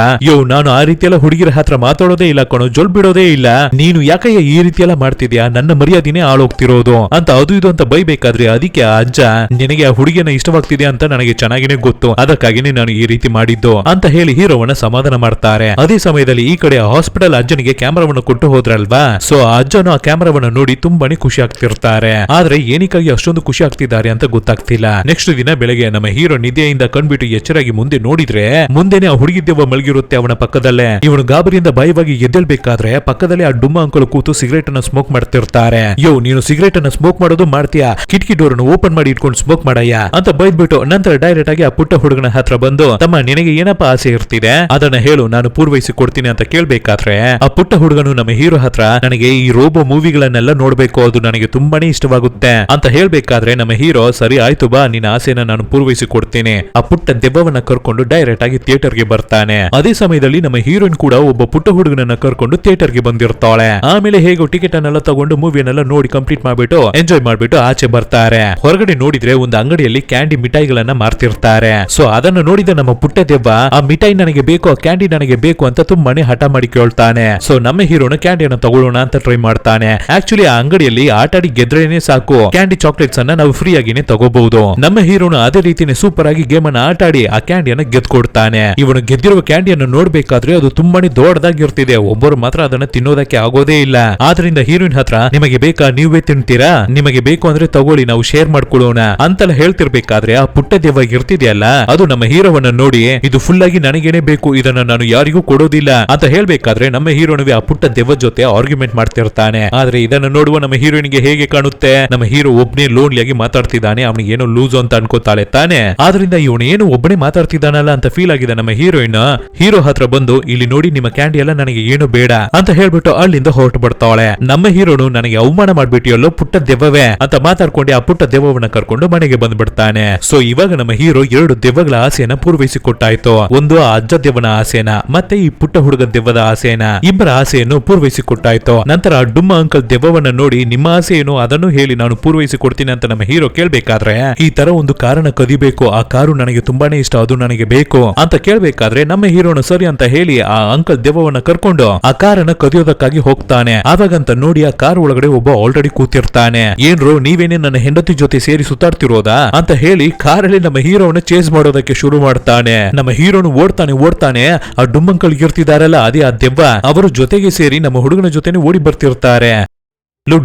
ನಾನು ಆ ರೀತಿಯೆಲ್ಲ ಹುಡುಗಿರ ಹತ್ರ ಮಾತಾಡೋದೇ ಇಲ್ಲ ಕಣೋ, ಜೊಲ್ ಬಿಡೋದೇ ಇಲ್ಲ, ನೀನು ಯಾಕಯ್ಯ ಈ ರೀತಿಯೆಲ್ಲ ಮಾಡ್ತಿದ್ಯಾ, ನನ್ನ ಮರ್ಯಾದಿನೇ ಆಳೋಗ್ತಿರೋದು ಅಂತ ಅದು ಇದು ಅಂತ ಬೈಬೇಕಾದ್ರೆ ಅದಕ್ಕೆ ಆ ಅಜ್ಜ ನಿನಗೆ ಆ ಹುಡುಗಿಯನ್ನ ಇಷ್ಟವಾಗ್ತಿದ್ಯಾ ಅಂತ ನನಗೆ ಚೆನ್ನಾಗಿನೇ ಗೊತ್ತು, ಅದಕ್ಕಾಗಿನೇ ನಾನು ಈ ರೀತಿ ಮಾಡಿದ್ದು ಅಂತ ಹೇಳಿ ಹೀರೋವನ್ನ ಸಮಾಧಾನ ಮಾಡ್ತಾರೆ. ಅದೇ ಸಮಯದಲ್ಲಿ ಈ ಕಡೆ ಹಾಸ್ಪಿಟಲ್ ಅಜ್ಜನಿಗೆ ಕ್ಯಾಮ್ರಾವನ್ನು ಕೊಟ್ಟು ಹೋದ್ರಲ್ವಾ. ಸೊ ಆ ಅಜ್ಜನು ಆ ಕ್ಯಾಮ್ರಾವನ್ನು ನೋಡಿ ತುಂಬಾನೇ ಖುಷಿ ಆಗ್ತಿರ್ತಾರೆ. ಆದ್ರೆ ಏನಕ್ಕಾಗಿ ಅಷ್ಟೊಂದು ಖುಷಿ ಆಗ್ತಿದ್ದಾರೆ ಅಂತ ಗೊತ್ತಾಗ್ತಿಲ್ಲ. ನೆಕ್ಸ್ಟ್ ದಿನ ಬೆಳಗ್ಗೆ ನಮ್ಮ ಹೀರೋ ನಿದ್ದೆಯಿಂದ ಕಂಡ್ಬಿಟ್ಟು ಎಚ್ಚರಾಗಿ ಮುಂದೆ ನೋಡಿದ್ರೆ ಮುಂದೆನೆ ಆ ಹುಡುಗಿ ದೆವ್ವ ಮಲಗಿರುತ್ತೆ ಅವನ ಪಕ್ಕದಲ್ಲೇ. ಇವನು ಗಾಬರಿಯಿಂದ ಭಯವಾಗಿ ಎದ್ದೇಳ್ಬೇಕಾದ್ರೆ ಪಕ್ಕದಲ್ಲಿ ಆ ಡುಮ್ಮ ಅಂಕಲ್ ಕೂತು ಸಿಗರೇಟ್ ಅನ್ನ ಸ್ಮೋಕ್ ಮಾಡ್ತಿರ್ತಾರೆ. ನೀನು ಸಿಗರೇಟ್ ಅನ್ನ ಸ್ಮೋಕ್ ಮಾಡೋದು ಮಾಡ್ತೀಯಾ, ಕಿಟಕಿ ಡೋರ್ ಅನ್ನು ಓಪನ್ ಮಾಡಿ ಇಟ್ಕೊಂಡು ಸ್ಮೋಕ್ ಮಾಡಯ್ಯ ಅಂತ ಬೈದ್ಬಿಟ್ಟು ನಂತರ ಡೈರೆಕ್ಟ್ ಆಗಿ ಆ ಪುಟ್ಟ ಹುಡುಗನ ಹತ್ರ ಬಂದು ತಮ್ಮ ನಿನಗೆ ಏನಪ್ಪ ಆಸೆ ಇರ್ತಿದೆ ಅದನ್ನ ಹೇಳು, ನಾನು ಪೂರ್ವಹಿಸಿ ಕೊಡ್ತೀನಿ ಅಂತ ಕೇಳ್ಬೇಕಾದ್ರೆ ಆ ಪುಟ್ಟ ಹುಡುಗನು ನಮ್ಮ ಹೀರೋ ಹತ್ರ ನನಗೆ ಈ ರೋಬೋ ಮೂವಿಗಳನ್ನೆಲ್ಲ ನೋಡ್ಬೇಕು, ಅದು ನನಗೆ ತುಂಬಾನೇ ಇಷ್ಟವಾಗುತ್ತೆ ಅಂತ ಹೇಳ್ಬೇಕಾದ್ರೆ ನಮ್ಮ ಹೀರೋ ಸರಿ ಆಯ್ತು ಬಾ, ನಿನ್ನ ಆಸೆನ ನಾನು ಪೂರ್ವಹಿಸಿ ಕೊಡ್ತೀನಿ. ಆ ಪುಟ್ಟ ದೆವ್ವವನ್ನ ಕರ್ಕೊಂಡು ಡೈರೆಕ್ಟ್ ಆಗಿ ಥಿಯೇಟರ್ಗೆ ಬರ್ತಾನೆ. ಅದೇ ಸಮಯದಲ್ಲಿ ನಮ್ಮ ಹೀರೋಯಿನ್ ಕೂಡ ಒಬ್ಬ ಪುಟ್ಟ ಹುಡುಗನನ್ನ ಕರ್ಕೊಂಡು ಥಿಯೇಟರ್ಗೆ ಬಂದಿರ್ತಾಳೆ. ಆಮೇಲೆ ಹೇಗೋ ಟಿಕೆಟ್ ಅನ್ನೆಲ್ಲ ತಗೊಂಡು ಮೂವಿಯನ್ನೆಲ್ಲ ನೋಡಿ ಕಂಪ್ಲೀಟ್ ಮಾಡ್ಬಿಟ್ಟು ಎಂಜಾಯ್ ಮಾಡ್ಬಿಟ್ಟು ಆಚೆ ಬರ್ತಾರೆ. ಹೊರಗಡೆ ನೋಡಿದ್ರೆ ಒಂದು ಅಂಗಡಿಯಲ್ಲಿ ಕ್ಯಾಂಡಿ ಮಿಠಾಯಿಗಳನ್ನ ಮಾರ್ತಿರ್ತಾರೆ. ಸೊ ಅದನ್ನು ನೋಡಿದ ನಮ್ಮ ಪುಟ್ಟ ದೆವ್ವ ಆ ಮಿಠಾಯಿ ನನಗೆ ಬೇಕು, ಆ ಕ್ಯಾಂಡಿ ನನಗೆ ಬೇಕು ಅಂತ ತುಂಬಾನೇ ಹಠ ಮಾಡಿ ಕೇಳ್ತಾನೆ. ಸೊ ನಮ್ಮ ಹೀರೋನ ಕ್ಯಾಂಡಿಯನ್ನು ತಗೊಳ್ಳೋಣ ಅಂತ ಟ್ರೈ ಮಾಡ್ತಾನೆ. ಆಕ್ಚುಲಿ ಆ ಅಂಗಡಿಯಲ್ಲಿ ಆಟಾಡಿ ಗೆದ್ರೇನೆ ಸಾಕು, ಕ್ಯಾಂಡಿ ಚಾಕ್ಲೇಟ್ಸ್ ಅನ್ನ ನಾವು ಫ್ರೀ ಆಗಿನೇ ತಗೋಬಹುದು. ನಮ್ಮ ಹೀರೋನು ಅದೇ ರೀತಿನೇ ಸೂಪರ್ ಆಗಿ ಗೇಮ್ ಅನ್ನ ಆಟ ಆಡಿ ಆ ಕ್ಯಾಂಡಿಯನ್ನ ಗೆದ್ಕೊಡ್ತಾನೆ. ಇವನು ಗೆದ್ದಿರುವ ಕ್ಯಾಂಡಿಯನ್ನು ನೋಡ್ಬೇಕಾದ್ರೆ ಅದು ತುಂಬಾನೇ ದೊಡ್ಡದಾಗಿರ್ತಿದೆ, ಒಬ್ಬರು ಮಾತ್ರ ಅದನ್ನ ತಿನ್ನೋದಕ್ಕೆ ಆಗೋದೇ ಇಲ್ಲ. ಆದ್ರಿಂದ ಹೀರೋಯಿನ್ ಹತ್ರ ನಿಮಗೆ ಬೇಕಾ, ನೀವೇ ತಿಂತೀರಾ, ನಿಮಗೆ ಬೇಕು ಅಂದ್ರೆ ತಗೊಳ್ಳಿ, ನಾವು ಶೇರ್ ಮಾಡ್ಕೊಳ್ಳೋಣ ಅಂತೆಲ್ಲ ಹೇಳ್ತಿರ್ಬೇಕಾದ್ರೆ ಆ ಪುಟ್ಟ ದೆವ್ವ ಇರ್ತಿದೆಯಲ್ಲ ಅದು ನಮ್ಮ ಹೀರೋವನ್ನ ನೋಡಿ ಇದು ಫುಲ್ ಆಗಿ ನನಗೇನೆ ಬೇಕು, ಇದನ್ನ ನಾನು ಯಾರಿಗೂ ಕೊಡೋದಿಲ್ಲ ಅಂತ ಹೇಳ್ಬೇಕಾದ್ರೆ ನಮ್ಮ ಹೀರೋನಿಗೆ ಆ ಪುಟ್ಟ ದೆವ್ವ ಜೊತೆ ಆರ್ಗ್ಯುಮೆಂಟ್ ಮಾಡ್ತಿರ್ತಾನೆ. ಆದ್ರೆ ಇದನ್ನ ನೋಡುವ ನಮ್ಮ ಹೀರೋಯಿನ್ಗೆ ಹೇಗೆ ಕಾಣುತ್ತೆ, ನಮ್ಮ ಹೀರೋ ಒಬ್ನೇ ಲೋನ್ಲಿಯಾಗಿ ಮಾತಾಡ್ತಿದ್ದಾನೆ, ಅವನಿಗೆ ಏನೋ ಲೂಸ್ ಅಂತ ಅನ್ಕೋತಾಳೆ ತಾನೆ. ಆದ್ರಿಂದ ಇವನು ಏನು ಒಬ್ಬನೇ ಮಾತಾಡ್ತಿದ್ದಾನಲ್ಲ ಅಂತ ಫೀಲ್ ಆಗಿದೆ ನಮ್ಮ ಹೀರೋಯಿನ್. ಹೀರೋ ಹತ್ರ ಬಂದು ಇಲ್ಲಿ ನೋಡಿ ನಿಮ್ಮ ಕ್ಯಾಂಡಿ ಎಲ್ಲ ನನಗೆ ಏನು ಬೇಡ ಅಂತ ಹೇಳ್ಬಿಟ್ಟು ಅಲ್ಲಿಂದ ಹೊರಟು ಬರ್ತಾಳೆ. ನಮ್ಮ ಹೀರೋನು ನನಗೆ ಅವಮಾನ ಮಾಡ್ಬಿಟ್ಟಿಯಲ್ಲೋ ಪುಟ್ಟ ದೆವ್ವವೇ ಅಂತ ಮಾತಾಡ್ಕೊಂಡು ಆ ಪುಟ್ಟ ದೆವ್ವವನ್ನ ಕರ್ಕೊಂಡು ಮನೆಗೆ ಬಂದ್ಬಿಡ್ತಾನೆ. ಸೊ ಇವಾಗ ನಮ್ಮ ಹೀರೋ ಎರಡು ದೆವ್ವಗಳ ಆಸೆಯನ್ನ ಪೂರ್ವಹಿಸಿ ಕೊಟ್ಟಾಯ್ತು. ಒಂದು ಆ ಅಜ್ಜ ದೆವ್ವನ ಆಸೆನ ಮತ್ತೆ ಈ ಪುಟ್ಟ ಹುಡುಗ ದೆವ್ವದ ಆಸೆನ, ಇಬ್ಬರ ಆಸೆಯನ್ನು ಪೂರ್ವಹಿಸಿ ಕೊಟ್ಟಾಯ್ತು. ನಂತರ ಆ ಡುಮ್ಮ ಅಂಕಲ್ ದೆವ್ವವನ್ನ ನೋಡಿ ನಿಮ್ಮ ಆಸೆ ಏನು ಅದನ್ನು ಹೇಳಿ ನಾನು ಪೂರ್ವಹಿಸಿ ಕೊಡ್ತೀನಿ ಅಂತ ನಮ್ಮ ಹೀರೋ ಕೇಳ್ಬೇಕಾದ್ರೆ ಈ ತರ ಒಂದು ಕಾರನ್ನ ಕದಿಬೇಕು, ಆ ಕಾರು ನನಗೆ ತುಂಬಾನೇ ಇಷ್ಟ, ಅದು ನನಗೆ ಬೇಕು ಅಂತ ಕೇಳ್ಬೇಕಾದ್ರೆ ನಮ್ಮ ಹೀರೋನು ಸರಿ ಅಂತ ಹೇಳಿ ಆ ಅಂಕಲ್ ದೆವ್ವವನ್ನ ಕರ್ಕೊಂಡು ಆ ಕಾರನ್ನ ಕದಿಯೋದಕ್ಕಾಗಿ ಹೋಗ್ತಾನೆ. ಆವಾಗಂತ ನೋಡಿ ಆ ಕಾರ್ ಒಳಗಡೆ ಒಬ್ಬ ಆಲ್ರೆಡಿ ಕೂತಿರ್ತಾನೆ. ಏನ್ರೋ ನೀವೇನೇ ನನ್ನ ಹೆಂಡತಿ ಜೊತೆ ಸೇರಿ ಸುತ್ತಾಡ್ತಿರೋದಾ ಅಂತ ಹೇಳಿ ಕಾರಲ್ಲಿ ನಮ್ಮ ಹೀರೋನ ಚೇಸ್ ಮಾಡೋದಕ್ಕೆ ಶುರು ಮಾಡ್ತಾನೆ. ನಮ್ಮ ಹೀರೋನು ಓಡ್ತಾನೆ ಆ ಡುಮ್ಮಂಕಲ್ ಇರ್ತಿದಾರಲ್ಲ ಅದೇ ಆ ದೆವ್ವ ಅವರು ಜೊತೆಗೆ ಸೇರಿ ನಮ್ಮ ಹುಡುಗನ ಜೊತೆನೆ ಓಡಿ ಬರ್ತಿರ್ತಾರೆ.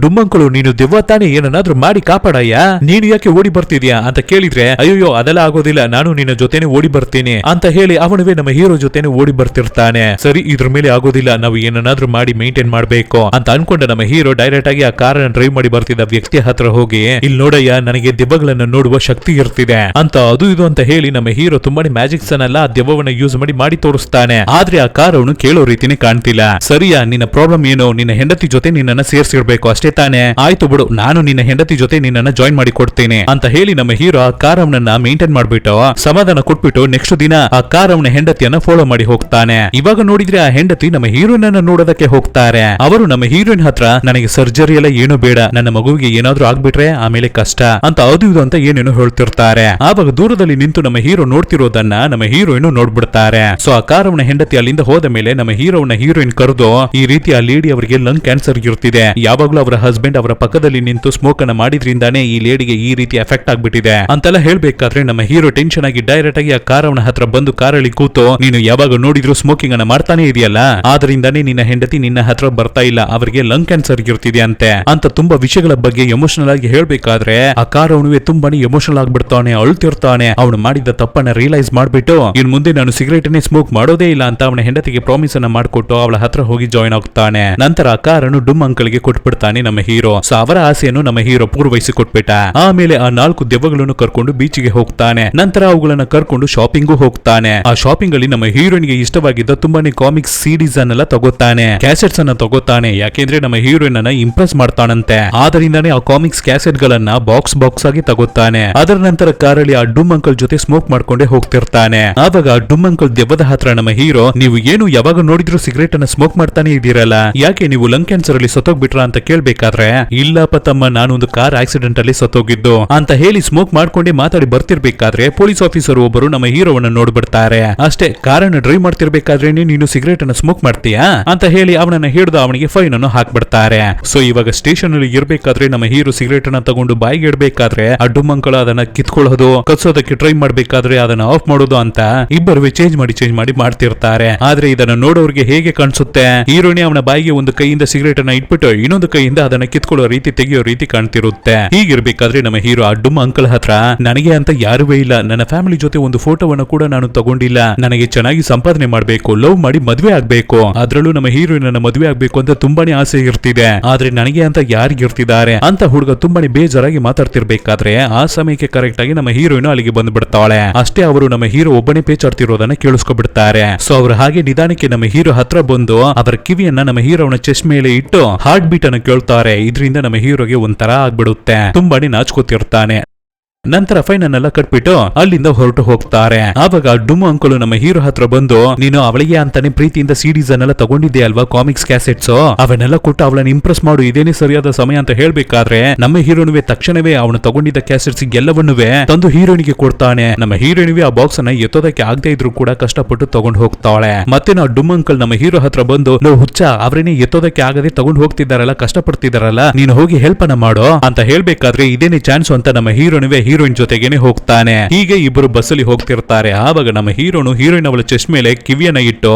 ಡುಮ್ಮಂಕಳು ನೀನು ದೆವ್ವ ತಾನೇ, ಏನನ್ನಾದ್ರೂ ಮಾಡಿ ಕಾಪಾಡಯ್ಯ, ನೀನು ಯಾಕೆ ಓಡಿ ಬರ್ತಿದ್ಯಾ ಅಂತ ಕೇಳಿದ್ರೆ ಅಯ್ಯೋ ಅದೆಲ್ಲ ಆಗೋದಿಲ್ಲ, ನಾನು ನಿನ್ನ ಜೊತೆನೆ ಓಡಿ ಬರ್ತೀನಿ ಅಂತ ಹೇಳಿ ಅವನುವೇ ನಮ್ಮ ಹೀರೋ ಜೊತೆನೆ ಓಡಿ ಬರ್ತಿರ್ತಾನೆ. ಸರಿ ಇದ್ರ ಮೇಲೆ ಆಗೋದಿಲ್ಲ, ನಾವು ಏನನ್ನಾದ್ರೂ ಮಾಡಿ ಮೇಂಟೈನ್ ಮಾಡ್ಬೇಕು ಅಂತ ಅನ್ಕೊಂಡ ನಮ್ಮ ಹೀರೋ ಡೈರೆಕ್ಟ್ ಆಗಿ ಆ ಕಾರನ್ನ ಡ್ರೈವ್ ಮಾಡಿ ಬರ್ತಿದ್ದ ವ್ಯಕ್ತಿಯ ಹತ್ರ ಹೋಗಿ ಇಲ್ಲಿ ನೋಡಯ್ಯ ನನಗೆ ದೆವ್ವಗಳನ್ನ ನೋಡುವ ಶಕ್ತಿ ಇರ್ತಿದೆ ಅಂತ ಅದು ಇದು ಅಂತ ಹೇಳಿ ನಮ್ಮ ಹೀರೋ ತುಂಬಾನೇ ಮ್ಯಾಜಿಕ್ಸ್ ಅನ್ನಲ್ಲ ಆ ದೆವ್ವವನ್ನ ಯೂಸ್ ಮಾಡಿ ತೋರಿಸ್ತಾನೆ. ಆದ್ರೆ ಆ ಕಾರ್ ಅವನು ಕೇಳೋ ರೀತಿನೇ ಕಾಣ್ತಿಲ್ಲ. ಸರಿಯಾ ನಿನ್ನ ಪ್ರಾಬ್ಲಮ್ ಏನು, ನಿನ್ನ ಹೆಂಡತಿ ಜೊತೆ ನಿನ್ನನ್ನ ಸೇರ್ಸಿರ್ಬೇಕು ಅಷ್ಟೇ ತಾನೆ, ಆಯ್ತು ಬಿಡು ನಾನು ನಿನ್ನ ಹೆಂಡತಿ ಜೊತೆ ನಿನ್ನನ್ನ ಜಾಯಿನ್ ಮಾಡಿ ಕೊಡ್ತೇನೆ ಅಂತ ಹೇಳಿ ನಮ್ಮ ಹೀರೋ ಆ ಕಾರ್ ಅವನನ್ನ ಮೇಂಟೈನ್ ಮಾಡ್ಬಿಟ್ಟು ಸಮಾಧಾನ ಕೊಟ್ಬಿಟ್ಟು ನೆಕ್ಸ್ಟ್ ದಿನ ಆ ಕಾರ್ ಅವನ ಹೆಂಡತಿಯನ್ನ ಫಾಲೋ ಮಾಡಿ ಹೋಗ್ತಾನೆ. ಇವಾಗ ನೋಡಿದ್ರೆ ಆ ಹೆಂಡತಿ ನಮ್ಮ ಹೀರೋಯಿನ್ ನೋಡೋದಕ್ಕೆ ಹೋಗ್ತಾರೆ. ಅವರು ನಮ್ಮ ಹೀರೋಯಿನ್ ಹತ್ರ ನನಗೆ ಸರ್ಜರಿ ಎಲ್ಲ ಏನು ಬೇಡ, ನನ್ನ ಮಗುವಿಗೆ ಏನಾದ್ರೂ ಆಗ್ಬಿಟ್ರೆ ಆಮೇಲೆ ಕಷ್ಟ ಅಂತ ಅದು ಇದು ಅಂತ ಏನೇನು ಹೇಳ್ತಿರ್ತಾರೆ. ಆವಾಗ ದೂರದಲ್ಲಿ ನಿಂತು ನಮ್ಮ ಹೀರೋ ನೋಡ್ತಿರೋದನ್ನ ನಮ್ಮ ಹೀರೋಯಿನ್ ನೋಡ್ಬಿಡ್ತಾರೆ. ಸೊ ಆ ಕಾರ್ ಅವನ ಹೆಂಡತಿ ಅಲ್ಲಿಂದ ಹೋದ ಮೇಲೆ ನಮ್ಮ ಹೀರೋನ ಹೀರೋಯಿನ್ ಕರೆದು ಈ ರೀತಿ ಆ ಲೇಡಿ ಅವರಿಗೆ ಲಂಗ್ ಕ್ಯಾನ್ಸರ್ ಇರ್ತಿದೆ, ಯಾವಾಗ್ಲೂ ಅವರ ಹಸ್ಬೆಂಡ್ ಅವರ ಪಕ್ಕದಲ್ಲಿ ನಿಂತು ಸ್ಮೋಕ್ ಅನ್ನ ಮಾಡಿದ್ರಿಂದಾನೇ ಈ ಲೇಡಿಗೆ ಈ ರೀತಿ ಎಫೆಕ್ಟ್ ಆಗ್ಬಿಟ್ಟಿದೆ ಅಂತೆಲ್ಲ ಹೇಳ್ಬೇಕಾದ್ರೆ ನಮ್ಮ ಹೀರೋ ಟೆನ್ಷನ್ ಆಗಿ ಡೈರೆಕ್ಟ್ ಆಗಿ ಆ ಕಾರ್ ಅವನ ಹತ್ರ ಬಂದು ಕಾರಲ್ಲಿ ಕೂತು, ನೀನು ಯಾವಾಗ ನೋಡಿದ್ರು ಸ್ಮೋಕಿಂಗ್ ಅನ್ನ ಮಾಡ್ತಾನೆ ಇದೆಯಲ್ಲ, ಆದ್ರಿಂದಾನೇ ನಿನ್ನ ಹೆಂಡತಿ ನಿನ್ನ ಹತ್ರ ಬರ್ತಾ ಇಲ್ಲ, ಅವರಿಗೆ ಲಂಗ್ ಕ್ಯಾನ್ಸರ್ ಇರ್ತಿದೆ ಅಂತ ತುಂಬಾ ವಿಷಯಗಳ ಬಗ್ಗೆ ಎಮೋಷನಲ್ ಆಗಿ ಹೇಳ್ಬೇಕಾದ್ರೆ ಆ ಕಾರ್ ಅವನಿಗೆ ತುಂಬಾನೇ ಎಮೋಷನಲ್ ಆಗ್ಬಿಡ್ತಾನೆ, ಅಳ್ತಿರ್ತಾನೆ. ಅವನು ಮಾಡಿದ ತಪ್ಪನ್ನ ರಿಯಲೈಸ್ ಮಾಡ್ಬಿಟ್ಟು ಇನ್ ಮುಂದೆ ನಾನು ಸಿಗರೇಟ್ ಅನ್ನೇ ಸ್ಮೋಕ್ ಮಾಡೋದೇ ಇಲ್ಲ ಅಂತ ಅವನ ಹೆಂಡತಿಗೆ ಪ್ರಾಮಿಸ್ ಅನ್ನ ಮಾಡ್ಕೊಟ್ಟು ಅವಳ ಹತ್ರ ಹೋಗಿ ಜಾಯ್ನ್ ಆಗ್ತಾನೆ. ನಂತರ ಆ ಕಾರನ್ನು ಡುಮ್ ಅಂಕಲ್ಗೆ ಕೊಟ್ಬಿಡ್ತಾನೆ ನಮ್ಮ ಹೀರೋ. ಸೊ ಅವರ ಆಸೆಯನ್ನು ನಮ್ಮ ಹೀರೋ ಪೂರ್ವಹಿಸಿ ಕೊಟ್ಬಿಟ್ಟ. ಆಮೇಲೆ ಆ 4 ದೆವ್ವಗಳನ್ನು ಕರ್ಕೊಂಡು ಬೀಚ್ಗೆ ಹೋಗ್ತಾನೆ. ನಂತರ ಅವುಗಳನ್ನ ಕರ್ಕೊಂಡು ಶಾಪಿಂಗು ಹೋಗ್ತಾನೆ. ಆ ಶಾಪಿಂಗ್ ಅಲ್ಲಿ ನಮ್ಮ ಹೀರೋಯಿನ್ ಗೆ ಇಷ್ಟವಾಗಿದ್ದ ತುಂಬಾನೇ ಕಾಮಿಕ್ಸ್ ಸಿಡೀಸ್ ಅನ್ನೆಲ್ಲ ತಗೋತಾನೆ, ಕ್ಯಾಸೆಟ್ಸ್ ಅನ್ನ ತಗೋತಾನೆ. ಯಾಕೆಂದ್ರೆ ನಮ್ಮ ಹೀರೋಯಿನ್ ಅನ್ನ ಇಂಪ್ರೆಸ್ ಮಾಡ್ತಾನಂತೆ. ಆದ್ದರಿಂದಾನೇ ಆ ಕಾಮಿಕ್ಸ್ ಕ್ಯಾಸೆಟ್ ಗಳನ್ನ ಬಾಕ್ಸ್ ಆಗಿ ತಗೋತಾನೆ. ಅದರ ನಂತರ ಕಾರಲ್ಲಿ ಆ ಡುಮ್ ಅಂಕಲ್ ಜೊತೆ ಸ್ಮೋಕ್ ಮಾಡ್ಕೊಂಡೆ ಹೋಗ್ತಿರ್ತಾನೆ. ಆವಾಗ ಆ ಡುಮ್ ಅಂಕಲ್ ದೆವ್ವದ ಹತ್ರ ನಮ್ಮ ಹೀರೋ, ನೀವು ಏನು ಯಾವಾಗ ನೋಡಿದ್ರು ಸಿಗರೇಟ್ ಅನ್ನ ಸ್ಮೋಕ್ ಮಾಡ್ತಾನೆ ಇದೀರಲ್ಲ, ಯಾಕೆ ನೀವು ಲಂಗ್ ಕ್ಯಾನ್ಸರ್ ಅಲ್ಲಿ ಸತ್ತೋಗ್ಬಿಟ್ರ ಅಂತ ಕೇಳ್ಬೇಕಾದ್ರೆ, ಇಲ್ಲಪ್ಪ ತಮ್ಮ, ನಾನೊಂದು ಕಾರ್ ಆಕ್ಸಿಡೆಂಟ್ ಅಲ್ಲಿ ಸತ್ತೋಗಿದ್ದು ಅಂತ ಹೇಳಿ ಸ್ಮೋಕ್ ಮಾಡ್ಕೊಂಡೆ ಮಾತಾಡಿ ಬರ್ತಿರ್ಬೇಕಾದ್ರೆ ಪೊಲೀಸ್ ಆಫೀಸರ್ ಒಬ್ಬರು ನಮ್ಮ ಹೀರೋವನ್ನ ನೋಡ್ಬಿಡ್ತಾರೆ. ಅಷ್ಟೇ, ಕಾರನ್ನ ಡ್ರೈವ್ ಮಾಡ್ತಿರ್ಬೇಕಾದ್ರೆ ನೀನು ಸಿಗರೇಟ್ ಅನ್ನ ಸ್ಮೋಕ್ ಮಾಡ್ತೀಯಾ ಅಂತ ಹೇಳಿ ಅವನನ್ನ ಹಿಡಿದು ಅವನಿಗೆ ಫೈನ್ ಅನ್ನು ಹಾಕ್ಬಿಡ್ತಾರೆ. ಸೊ ಇವಾಗ ಸ್ಟೇಷನ್ ಅಲ್ಲಿ ಇರ್ಬೇಕಾದ್ರೆ ನಮ್ಮ ಹೀರೋ ಸಿಗರೇಟ್ ಅನ್ನ ತಗೊಂಡು ಬಾಯಿಗೆ ಇಡ್ಬೇಕಾದ್ರೆ ಆ ಡುಮ್ ಅಂಕಲ್ ಅದನ್ನ ಕಿತ್ಕೊಳ್ಳೋದು, ಕತ್ಸೋದಕ್ಕೆ ಟ್ರೈ ಮಾಡ್ಬೇಕಾದ್ರೆ ಅದನ್ನ ಆಫ್ ಮಾಡೋದು ಅಂತ ಇಬ್ಬರು ಚೇಂಜ್ ಮಾಡಿ ಮಾಡ್ತಿರ್ತಾರೆ. ಆದ್ರೆ ಇದನ್ನ ನೋಡೋರಿಗೆ ಹೇಗೆ ಕಾಣಿಸುತ್ತೆ, ಹೀರೋನಿ ಅವನ ಬಾಯಿಗೆ ಒಂದು ಕೈಯಿಂದ ಸಿಗರೇಟ್ ಅನ್ನ ಇಟ್ಬಿಟ್ಟು ಇನ್ನೊಂದು ಕೈಯಿಂದ ಅದನ್ನ ಕಿತ್ಕೊಳ್ಳೋ ರೀತಿ ತೆಗೆಯೋ ರೀತಿ ಕಾಣ್ತಿರುತ್ತೆ. ಹೀಗಿರ್ಬೇಕಾದ್ರೆ ನಮ್ಮ ಹೀರೋ ಆ ಡುಮ್ ಅಂಕಲ್ ಹತ್ರ, ನನಗೆ ಅಂತ ಯಾರುವೇ ಇಲ್ಲ, ನನ್ನ ಫ್ಯಾಮಿಲಿ ಜೊತೆ ಒಂದು ಫೋಟೋವನ್ನು ಕೂಡ ನಾನು ತಗೊಂಡಿಲ್ಲ, ನನಗೆ ಚೆನ್ನಾಗಿ ಸಂಪಾದನೆ ಮಾಡ್ಬೇಕು, ಲವ್ ಮಾಡಿ ಮದ್ವೆ ಆಗ್ಬೇಕು, ಅದ್ರಲ್ಲೂ ನಮ್ಮ ಹೀರೋಯಿನ್ ಅನ್ನ ಮದ್ವೆ ಆಗ್ಬೇಕು ಅಂತ ತುಂಬಾನೇ ಆಸೆ ಇರ್ತಿದೆ, ಆದ್ರೆ ನನಗೆ ಅಂತ ಯಾರಿಗಿರ್ತಿದ್ದಾರೆ ಅಂತ ಹುಡುಗ ತುಂಬಾನೇ ಬೇಜಾರಾಗಿ ಮಾತಾಡ್ತಿರ್ಬೇಕಾದ್ರೆ ಆ ಸಮಯಕ್ಕೆ ಕರೆಕ್ಟ್ ಆಗಿ ನಮ್ಮ ಹೀರೋಯಿನ್ ಅಲ್ಲಿಗೆ ಬಂದ್ಬಿಡ್ತಾಳೆ. ಅಷ್ಟೇ, ಅವರು ನಮ್ಮ ಹೀರೋ ಒಬ್ಬನೇ ಪೇಚಾಡ್ತಿರೋದನ್ನ ಕೇಳಿಸ್ಕೊಬಿಡ್ತಾರೆ. ಸೊ ಅವರು ಹಾಗೆ ನಿಧಾನಕ್ಕೆ ನಮ್ಮ ಹೀರೋ ಹತ್ರ ಬಂದು ಅವರ ಕಿವಿಯನ್ನ ನಮ್ಮ ಹೀರೋನ ಚೆಸ್ಟ್ ಮೇಲೆ ಇಟ್ಟು ಹಾರ್ಟ್ ಬೀಟ್ ಅನ್ನು ಕೇಳ್ತಾರೆ. ಇದರಿಂದ ನಮ್ಮ ಹೀರೋಗೆ ಒಂಥರ ಆಗ್ಬಿಡುತ್ತೆ, ತುಂಬಾನೇ ನಾಚ್ಕೋತಿರ್ತಾನೆ. ನಂತರ ಫೈನ್ ಅನ್ನೆಲ್ಲ ಕಟ್ಬಿಟ್ಟು ಅಲ್ಲಿಂದ ಹೊರಟು ಹೋಗ್ತಾರೆ. ಆವಾಗ ಡುಮ್ ಅಂಕಲ್ ನಮ್ಮ ಹೀರೋ ಹತ್ರ ಬಂದು, ನೀನು ಅವಳಿಗೆ ಅಂತಾನೆ ಪ್ರೀತಿಯಿಂದ ಸಿಡೀಸ್ ಅನ್ನೆಲ್ಲ ತಗೊಂಡಿದ್ದೆ ಅಲ್ವಾ, ಕಾಮಿಕ್ಸ್ ಕ್ಯಾಸೆಟ್ಸ್, ಅವನ್ನೆಲ್ಲ ಕೊಟ್ಟು ಅವಳನ್ನ ಇಂಪ್ರೆಸ್ ಮಾಡು, ಇದೇನೇ ಸರಿಯಾದ ಸಮಯ ಅಂತ ಹೇಳ್ಬೇಕಾದ್ರೆ ನಮ್ಮ ಹೀರೋನುವೆ ತಕ್ಷಣವೇ ಅವನು ತಗೊಂಡಿದ್ದ ಕ್ಯಾಸೆಟ್ಸ್ ಎಲ್ಲವನ್ನುವೆ ತಂದು ಹೀರೋನಿಗೆ ಕೊಡ್ತಾನೆ. ನಮ್ಮ ಹೀರೋನಿವೆ ಆ ಬಾಕ್ಸ್ ಅನ್ನ ಎತ್ತೋದಕ್ಕೆ ಆಗದೆ ಇದ್ರು ಕೂಡ ಕಷ್ಟಪಟ್ಟು ತಗೊಂಡು ಹೋಗ್ತಾಳೆ. ಮತ್ತೆ ನಾವು ಡುಮ್ ಅಂಕಲ್ ನಮ್ಮ ಹೀರೋ ಹತ್ರ ಬಂದು, ಲೋ ಹುಚ್ಚ, ಅವರೇನೆ ಎತ್ತೋದಕ್ಕೆ ಆಗದೆ ತಗೊಂಡು ಹೋಗ್ತಿದಾರಲ್ಲ, ಕಷ್ಟಪಡ್ತಿದಾರಲ್ಲ, ನೀನು ಹೋಗಿ ಹೆಲ್ಪ್ ಅನ್ನ ಮಾಡೋ ಅಂತ ಹೇಳ್ಬೇಕಾದ್ರೆ ಇದೇನೇ ಚಾನ್ಸ್ ಅಂತ ನಮ್ಮ ಹೀರೋನುವೆ ಹೀರೋಯಿನ್ ಜೊತೆಗೇನೆ ಹೋಗ್ತಾನೆ. ಹೀಗೆ ಇಬ್ಬರು ಬಸ್ಸಲ್ಲಿ ಹೋಗ್ತಿರ್ತಾರೆ. ಆವಾಗ ನಮ್ಮ ಹೀರೋನು ಹೀರೋಯಿನ್ ಅವಳ ಚೆಸ್ಟ್ ಮೇಲೆ ಕಿವಿಯನ್ನ ಇಟ್ಟು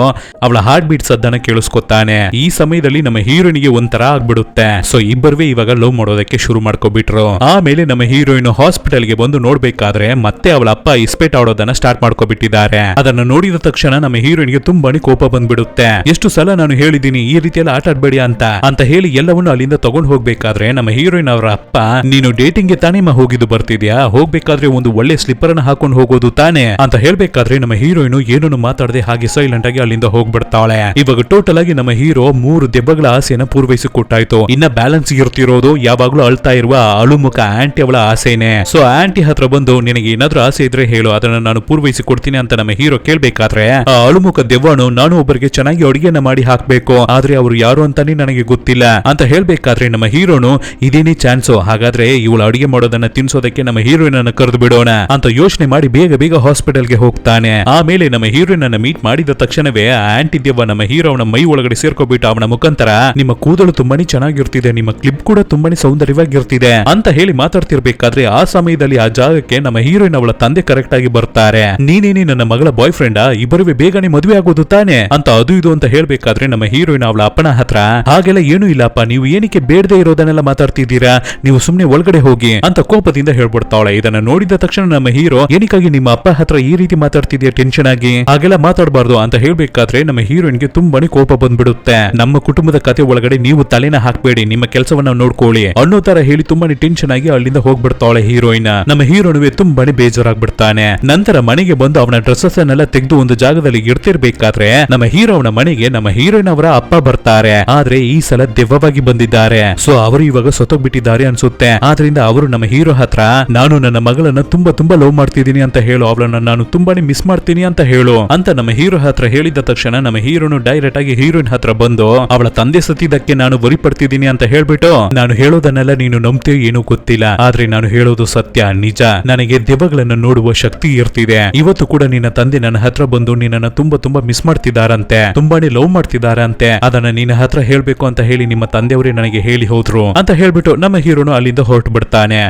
ಅವಳ ಹಾರ್ಟ್ ಬೀಟ್ ಸದ್ದನ್ನ ಕೇಳಿಸ್ಕೊತಾನೆ. ಈ ಸಮಯದಲ್ಲಿ ನಮ್ಮ ಹೀರೋಯಿನ್ಗೆ ಒಂಥರ ಆಗ್ಬಿಡುತ್ತೆ. ಸೊ ಇಬ್ಬರುವೆ ಇವಾಗ ಲವ್ ಮಾಡೋದಕ್ಕೆ ಶುರು ಮಾಡ್ಕೊಬಿಟ್ರು. ಆಮೇಲೆ ನಮ್ಮ ಹೀರೋಯಿನ್ ಹಾಸ್ಪಿಟಲ್ಗೆ ಬಂದು ನೋಡ್ಬೇಕಾದ್ರೆ ಮತ್ತೆ ಅವಳ ಅಪ್ಪ ಇಸ್ಪೇಟ್ ಆಡೋದನ್ನ ಸ್ಟಾರ್ಟ್ ಮಾಡ್ಕೊಬಿಟ್ಟಿದ್ದಾರೆ. ಅದನ್ನ ನೋಡಿದ ತಕ್ಷಣ ನಮ್ಮ ಹೀರೋಯಿನ್ಗೆ ತುಂಬಾನೇ ಕೋಪ ಬಂದ್ಬಿಡುತ್ತೆ. ಎಷ್ಟು ಸಲ ನಾನು ಹೇಳಿದೀನಿ ಈ ರೀತಿಯೆಲ್ಲ ಆಟ ಆಡ್ಬೇಡಿ ಅಂತ ಹೇಳಿ ಎಲ್ಲವನ್ನು ಅಲ್ಲಿಂದ ತಗೊಂಡು ಹೋಗ್ಬೇಕಾದ್ರೆ ನಮ್ಮ ಹೀರೋಯಿನ್ ಅವರ ಅಪ್ಪ, ನೀನು ಡೇಟಿಂಗ್ಗೆ ತಾನೇ ಹೋಗಿದ್ದು ಬರ್ತಿದ್ಯಾ, ಹೋಗ್ಬೇಕಾದ್ರೆ ಒಂದು ಒಳ್ಳೆ ಸ್ಲಿಪ್ಪರ್ ಅನ್ನ ಹಾಕೊಂಡು ಹೋಗೋದು ತಾನೆ ಅಂತ ಹೇಳ್ಬೇಕಾದ್ರೆ ನಮ್ಮ ಹೀರೋಯಿನ್ ಏನನ್ನು ಮಾತಾಡದೆ ಹಾಗೆ ಸೈಲೆಂಟ್ ಆಗಿ ಅಲ್ಲಿಂದ ಹೋಗ್ಬಿಡ್ತಾಳೆ. ಇವಾಗ ಟೋಟಲ್ ಆಗಿ ನಮ್ಮ ಹೀರೋ 3 ದೆಬ್ಬಗಳ ಆಸೆಯನ್ನ ಪೂರ್ವಹಿಸಿ ಕೊಟ್ಟಾಯ್ತು. ಇನ್ನ ಬ್ಯಾಲೆನ್ಸ್ ಇರ್ತಿರೋದು ಯಾವಾಗ್ಲೂ ಅಳ್ತಾ ಇರುವ ಅಳುಮುಖ ಆಂಟಿ ಅವಳ ಆಸೆನೆ. ಸೊ ಆಂಟಿ ಹತ್ರ ಬಂದು, ನಿನಗೆ ಏನಾದ್ರೂ ಆಸೆ ಇದ್ರೆ ಹೇಳು, ಅದನ್ನ ನಾನು ಪೂರ್ವಹಿಸಿ ಕೊಡ್ತೀನಿ ಅಂತ ನಮ್ಮ ಹೀರೋ ಕೇಳ್ಬೇಕಾದ್ರೆ ಆ ಅಳುಮುಖ ದೆವ್ವನು, ನಾನು ಒಬ್ಬರಿಗೆ ಚೆನ್ನಾಗಿ ಅಡುಗೆಯನ್ನ ಮಾಡಿ ಹಾಕ್ಬೇಕು, ಆದ್ರೆ ಅವರು ಯಾರು ಅಂತಾನೆ ನನಗೆ ಗೊತ್ತಿಲ್ಲ ಅಂತ ಹೇಳ್ಬೇಕಾದ್ರೆ ನಮ್ಮ ಹೀರೋನು, ಇದೇನೇ ಚಾನ್ಸ್, ಹಾಗಾದ್ರೆ ಇವಳು ಅಡುಗೆ ಮಾಡೋದನ್ನ ತಿನ್ಸೋದಕ್ಕೆ ನಮ್ಮ ಹೀರೋಯಿನ್ ಅನ್ನ ಕರೆದು ಬಿಡೋಣ ಅಂತ ಯೋಚನೆ ಮಾಡಿ ಬೇಗ ಹಾಸ್ಪಿಟಲ್ಗೆ ಹೋಗ್ತಾನೆ. ಆಮೇಲೆ ನಮ್ಮ ಹೀರೋಯಿನ್ ಅನ್ನ ಮೀಟ್ ಮಾಡಿದ ತಕ್ಷಣವೇ ಆಂಟಿ ದೆವ್ವ ನಮ್ಮ ಹೀರೋನ ಮೈ ಒಳಗಡೆ ಸೇರ್ಕೊಬಿಟ್ಟು ಅವನ ಮುಖಾಂತರ, ನಿಮ್ಮ ಕೂದಲು ತುಂಬಾನೇ ಚೆನ್ನಾಗಿರ್ತಿದೆ, ನಿಮ್ಮ ಕ್ಲಿಪ್ ಕೂಡ ತುಂಬಾನೇ ಸೌಂದರ್ಯವಾಗಿರ್ತಿದೆ ಅಂತ ಹೇಳಿ ಮಾತಾಡ್ತಿರ್ಬೇಕಾದ್ರೆ ಆ ಸಮಯದಲ್ಲಿ ಆ ಜಾಗಕ್ಕೆ ನಮ್ಮ ಹೀರೋಯಿನ್ ಅವಳ ತಂದೆ ಕರೆಕ್ಟ್ ಆಗಿ ಬರ್ತಾರೆ. ನೀನೇನೇ ನನ್ನ ಮಗಳ ಬಾಯ್ ಫ್ರೆಂಡ್, ಇಬ್ಬರುವೆ ಬೇಗನೆ ಮದುವೆ ಆಗೋದು ತಾನೆ ಅಂತ ಅದು ಇದು ಅಂತ ಹೇಳ್ಬೇಕಾದ್ರೆ ನಮ್ಮ ಹೀರೋಯಿನ್ ಅವಳ ಅಪ್ಪನ ಹತ್ರ, ಹಾಗೆಲ್ಲ ಏನೂ ಇಲ್ಲಪ್ಪ, ನೀವು ಏನಕ್ಕೆ ಬೇಡದೆ ಇರೋದನ್ನೆಲ್ಲ ಮಾತಾಡ್ತಿದ್ದೀರಾ, ನೀವು ಸುಮ್ನೆ ಒಳಗಡೆ ಹೋಗಿ ಅಂತ ಕೋಪದಿಂದ ಹೇಳ್ಬಿಡ್ತಾಳೆ. ಇದನ್ನ ನೋಡಿದ ತಕ್ಷಣ ನಮ್ಮ ಹೀರೋ, ಏನಕ್ಕಾಗಿ ನಿಮ್ಮ ಅಪ್ಪ ಹತ್ರ ಈ ರೀತಿ ಮಾತಾಡ್ತಿದ್ಯಾ ಟೆನ್ಷನ್ ಆಗಿ, ಹಾಗೆಲ್ಲ ಮಾತಾಡಬಾರ್ದು ಅಂತ ಹೇಳ್ಬೇಕಾದ್ರೆ ನಮ್ಮ ಹೀರೋಯಿನ್ಗೆ ತುಂಬಾನೇ ಕೋಪ ಬಂದ್ಬಿಡುತ್ತೆ. ನಮ್ಮ ಕುಟುಂಬದ ಕತೆ ಒಳಗಡೆ ನೀವು ತಲೆನ ಹಾಕ್ಬೇಡಿ, ನಿಮ್ಮ ಕೆಲಸವನ್ನ ನೋಡ್ಕೊಳ್ಳಿ ಅನ್ನೋ ತರ ಹೇಳಿ ತುಂಬಾನೇ ಟೆನ್ಷನ್ ಆಗಿ ಅಲ್ಲಿಂದ ಹೋಗ್ಬಿಡ್ತಾಳೆ ಹೀರೋಯಿನ್. ನಮ್ಮ ಹೀರೋನುವೆ ತುಂಬಾನೇ ಬೇಜಾರಾಗ್ಬಿಡ್ತಾನೆ. ನಂತರ ಮನೆಗೆ ಬಂದು ಅವನ ಡ್ರೆಸ್ಸಸ್ ಅನ್ನೆಲ್ಲ ತೆಗೆದು ಒಂದು ಜಾಗದಲ್ಲಿ ಇಡ್ತಿರ್ಬೇಕಾದ್ರೆ ನಮ್ಮ ಹೀರೋನ ಮನೆಗೆ ನಮ್ಮ ಹೀರೋಯಿನ್ ಅವರ ಅಪ್ಪ ಬರ್ತಾರೆ. ಆದ್ರೆ ಈ ಸಲ ದೆವ್ವವಾಗಿ ಬಂದಿದ್ದಾರೆ. ಸೊ ಅವರು ಇವಾಗ ಸತ್ತೋಗ್ಬಿಟ್ಟಿದ್ದಾರೆ ಅನ್ಸುತ್ತೆ. ಆದ್ರಿಂದ ಅವರು ನಮ್ಮ ಹೀರೋ ಹತ್ರ, ನಾನು ನಾನು ನನ್ನ ಮಗಳನ್ನ ತುಂಬಾ ಲವ್ ಮಾಡ್ತಿದ್ದೀನಿ ಅಂತ ಹೇಳು, ಅವಳನ್ನ ನಾನು ತುಂಬಾನೇ ಮಿಸ್ ಮಾಡ್ತೀನಿ ಅಂತ ಹೇಳು ಅಂತ ನಮ್ಮ ಹೀರೋ ಹತ್ರ ಹೇಳಿದ ತಕ್ಷಣ ನಮ್ಮ ಹೀರೋನು ಡೈರೆಕ್ಟ್ ಆಗಿ ಹೀರೋಯಿನ್ ಹತ್ರ ಬಂದು ಅವಳ ತಂದೆ ಸತ್ತಿದ್ದಕ್ಕೆ ನಾನು ವರಿ ಪಡ್ತಿದ್ದೀನಿ ಅಂತ ಹೇಳ್ಬಿಟ್ಟು, ನಾನು ಹೇಳೋದನ್ನೆಲ್ಲ ನೀನು ನಂಬ್ತೀಯೋ ಏನೂ ಗೊತ್ತಿಲ್ಲ, ಆದ್ರೆ ನಾನು ಹೇಳೋದು ಸತ್ಯ ನಿಜ, ನನಗೆ ದೆವ್ವಗಳನ್ನು ನೋಡುವ ಶಕ್ತಿ ಇರ್ತಿದೆ. ಇವತ್ತು ಕೂಡ ನಿನ್ನ ತಂದೆ ನನ್ನ ಹತ್ರ ಬಂದು ನಿನ್ನನ್ನು ತುಂಬಾ ಮಿಸ್ ಮಾಡ್ತಿದಾರಂತೆ, ತುಂಬಾನೇ ಲವ್ ಮಾಡ್ತಿದಾರಂತೆ, ಅದನ್ನ ನಿನ್ನ ಹತ್ರ ಹೇಳ್ಬೇಕು ಅಂತ ಹೇಳಿ ನಿಮ್ಮ ತಂದೆಯವರೇ ನನಗೆ ಹೇಳಿ ಹೋದ್ರು ಅಂತ ಹೇಳ್ಬಿಟ್ಟು ನಮ್ಮ ಹೀರೋನು ಅಲ್ಲಿಂದ ಹೊರಟು ಬಿಡ್ತಾನೆ.